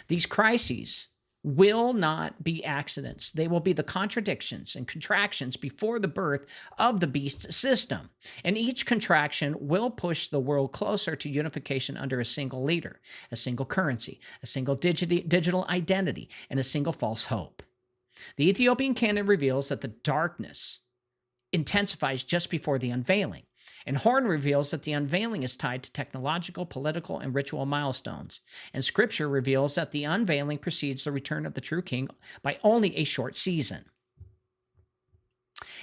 These crises will not be accidents. They will be the contradictions and contractions before the birth of the beast's system. And each contraction will push the world closer to unification under a single leader, a single currency, a single digital identity, and a single false hope. The Ethiopian Canon reveals that the darkness intensifies just before the unveiling. And Horn reveals that the unveiling is tied to technological, political, and ritual milestones. And Scripture reveals that the unveiling precedes the return of the true king by only a short season.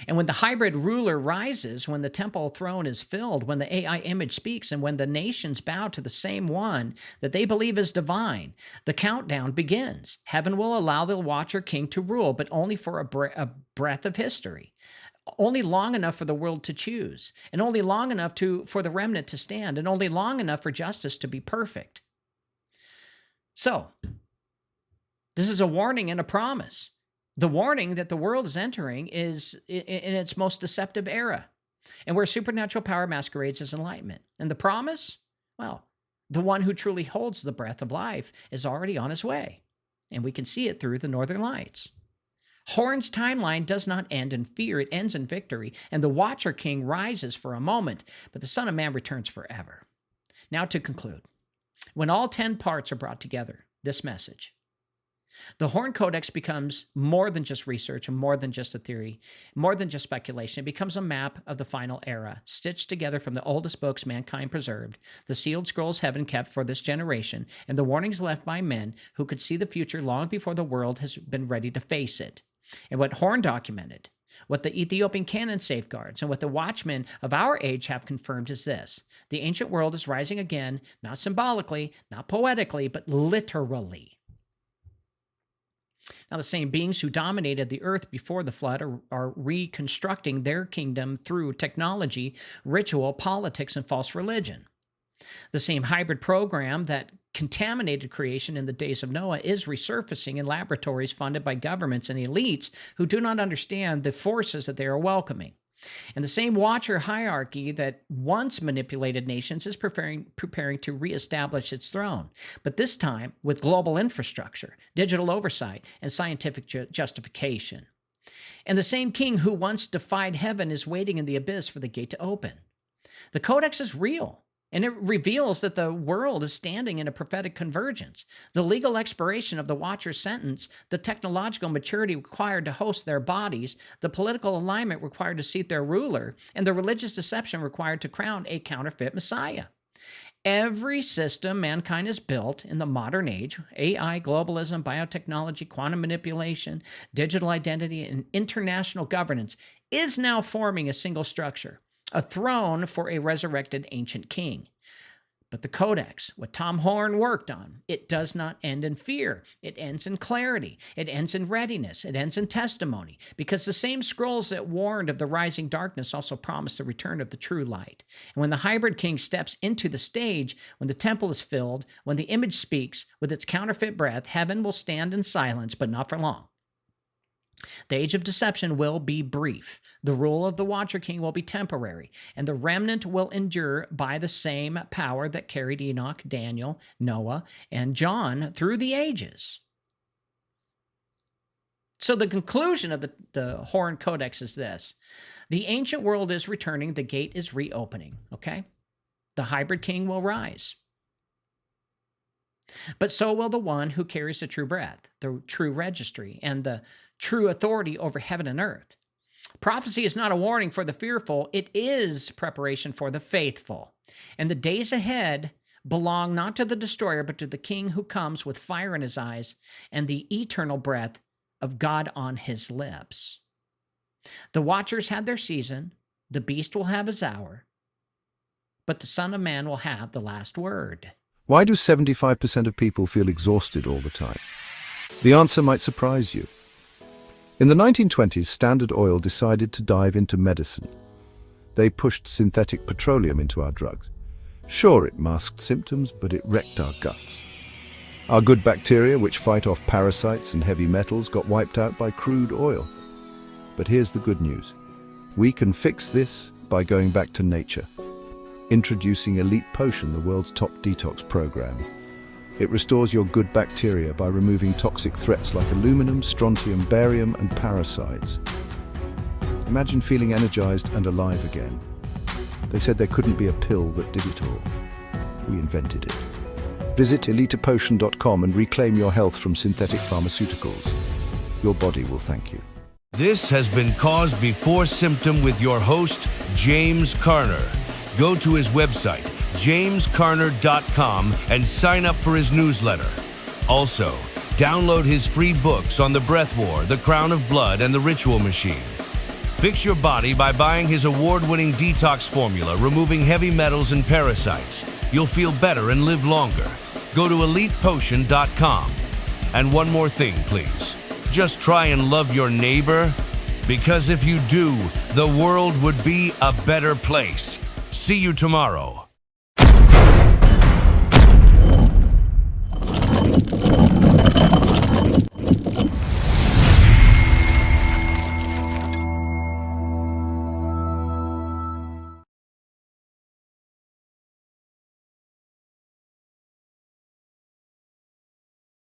And when the hybrid ruler rises, when the temple throne is filled, when the AI image speaks, and when the nations bow to the same one that they believe is divine, the countdown begins. Heaven will allow the Watcher King to rule, but only for a breath of history. Only long enough for the world to choose, and only long enough for the remnant to stand, and only long enough for justice to be perfect. So, this is a warning and a promise. The warning that the world is entering is in its most deceptive era, and where supernatural power masquerades as enlightenment. And the promise? Well, the one who truly holds the breath of life is already on his way, and we can see it through the northern lights. Horn's timeline does not end in fear, it ends in victory, and the Watcher King rises for a moment, but the Son of Man returns forever. Now to conclude, when all 10 parts are brought together, this message, the Horn Codex becomes more than just research and more than just a theory, more than just speculation. It becomes a map of the final era, stitched together from the oldest books mankind preserved, the sealed scrolls heaven kept for this generation, and the warnings left by men who could see the future long before the world has been ready to face it. And what Horn documented, what the Ethiopian Canon safeguards, and what the watchmen of our age have confirmed is this: the ancient world is rising again, not symbolically, not poetically, but literally. Now, the same beings who dominated the earth before the flood are reconstructing their kingdom through technology, ritual, politics, and false religion. The same hybrid program that contaminated creation in the days of Noah is resurfacing in laboratories funded by governments and elites who do not understand the forces that they are welcoming. And the same watcher hierarchy that once manipulated nations is preparing to reestablish its throne, but this time with global infrastructure, digital oversight, and scientific justification. And the same king who once defied heaven is waiting in the abyss for the gate to open. The Codex is real, and it reveals that the world is standing in a prophetic convergence. The legal expiration of the Watcher's sentence, the technological maturity required to host their bodies, the political alignment required to seat their ruler, and the religious deception required to crown a counterfeit Messiah. Every system mankind has built in the modern age, AI, globalism, biotechnology, quantum manipulation, digital identity, and international governance, is now forming a single structure, a throne for a resurrected ancient king. But the Codex, what Tom Horn worked on, it does not end in fear. It ends in clarity. It ends in readiness. It ends in testimony, because the same scrolls that warned of the rising darkness also promise the return of the true light. And when the hybrid king steps into the stage, when the temple is filled, when the image speaks with its counterfeit breath, heaven will stand in silence, but not for long. The age of deception will be brief. The rule of the Watcher King will be temporary, and the remnant will endure by the same power that carried Enoch, Daniel, Noah, and John through the ages. So the conclusion of the Horn Codex is this: the ancient world is returning, the gate is reopening, okay? The hybrid king will rise. But so will the one who carries the true breath, the true registry, and the true authority over heaven and earth. Prophecy is not a warning for the fearful, it is preparation for the faithful. And the days ahead belong not to the destroyer, but to the king who comes with fire in his eyes and the eternal breath of God on his lips. The watchers had their season, the beast will have his hour, but the Son of Man will have the last word. Why do 75% of people feel exhausted all the time? The answer might surprise you. In the 1920s, Standard Oil decided to dive into medicine. They pushed synthetic petroleum into our drugs. Sure, it masked symptoms, but it wrecked our guts. Our good bacteria, which fight off parasites and heavy metals, got wiped out by crude oil. But here's the good news. We can fix this by going back to nature. Introducing Elite Potion, the world's top detox program. It restores your good bacteria by removing toxic threats like aluminum, strontium, barium, and parasites. Imagine feeling energized and alive again. They said there couldn't be a pill that did it all. We invented it. Visit elitepotion.com and reclaim your health from synthetic pharmaceuticals. Your body will thank you. This has been Cause Before Symptom with your host, James Carner. Go to his website, jamescarner.com, and sign up for his newsletter. Also, download his free books on the breath war, the crown of blood, and the ritual machine. Fix your body by buying his award-winning detox formula, removing heavy metals and parasites. You'll feel better and live longer. Go to elitepotion.com. And one more thing, please. Just try and love your neighbor, because if you do, the world would be a better place. See you tomorrow.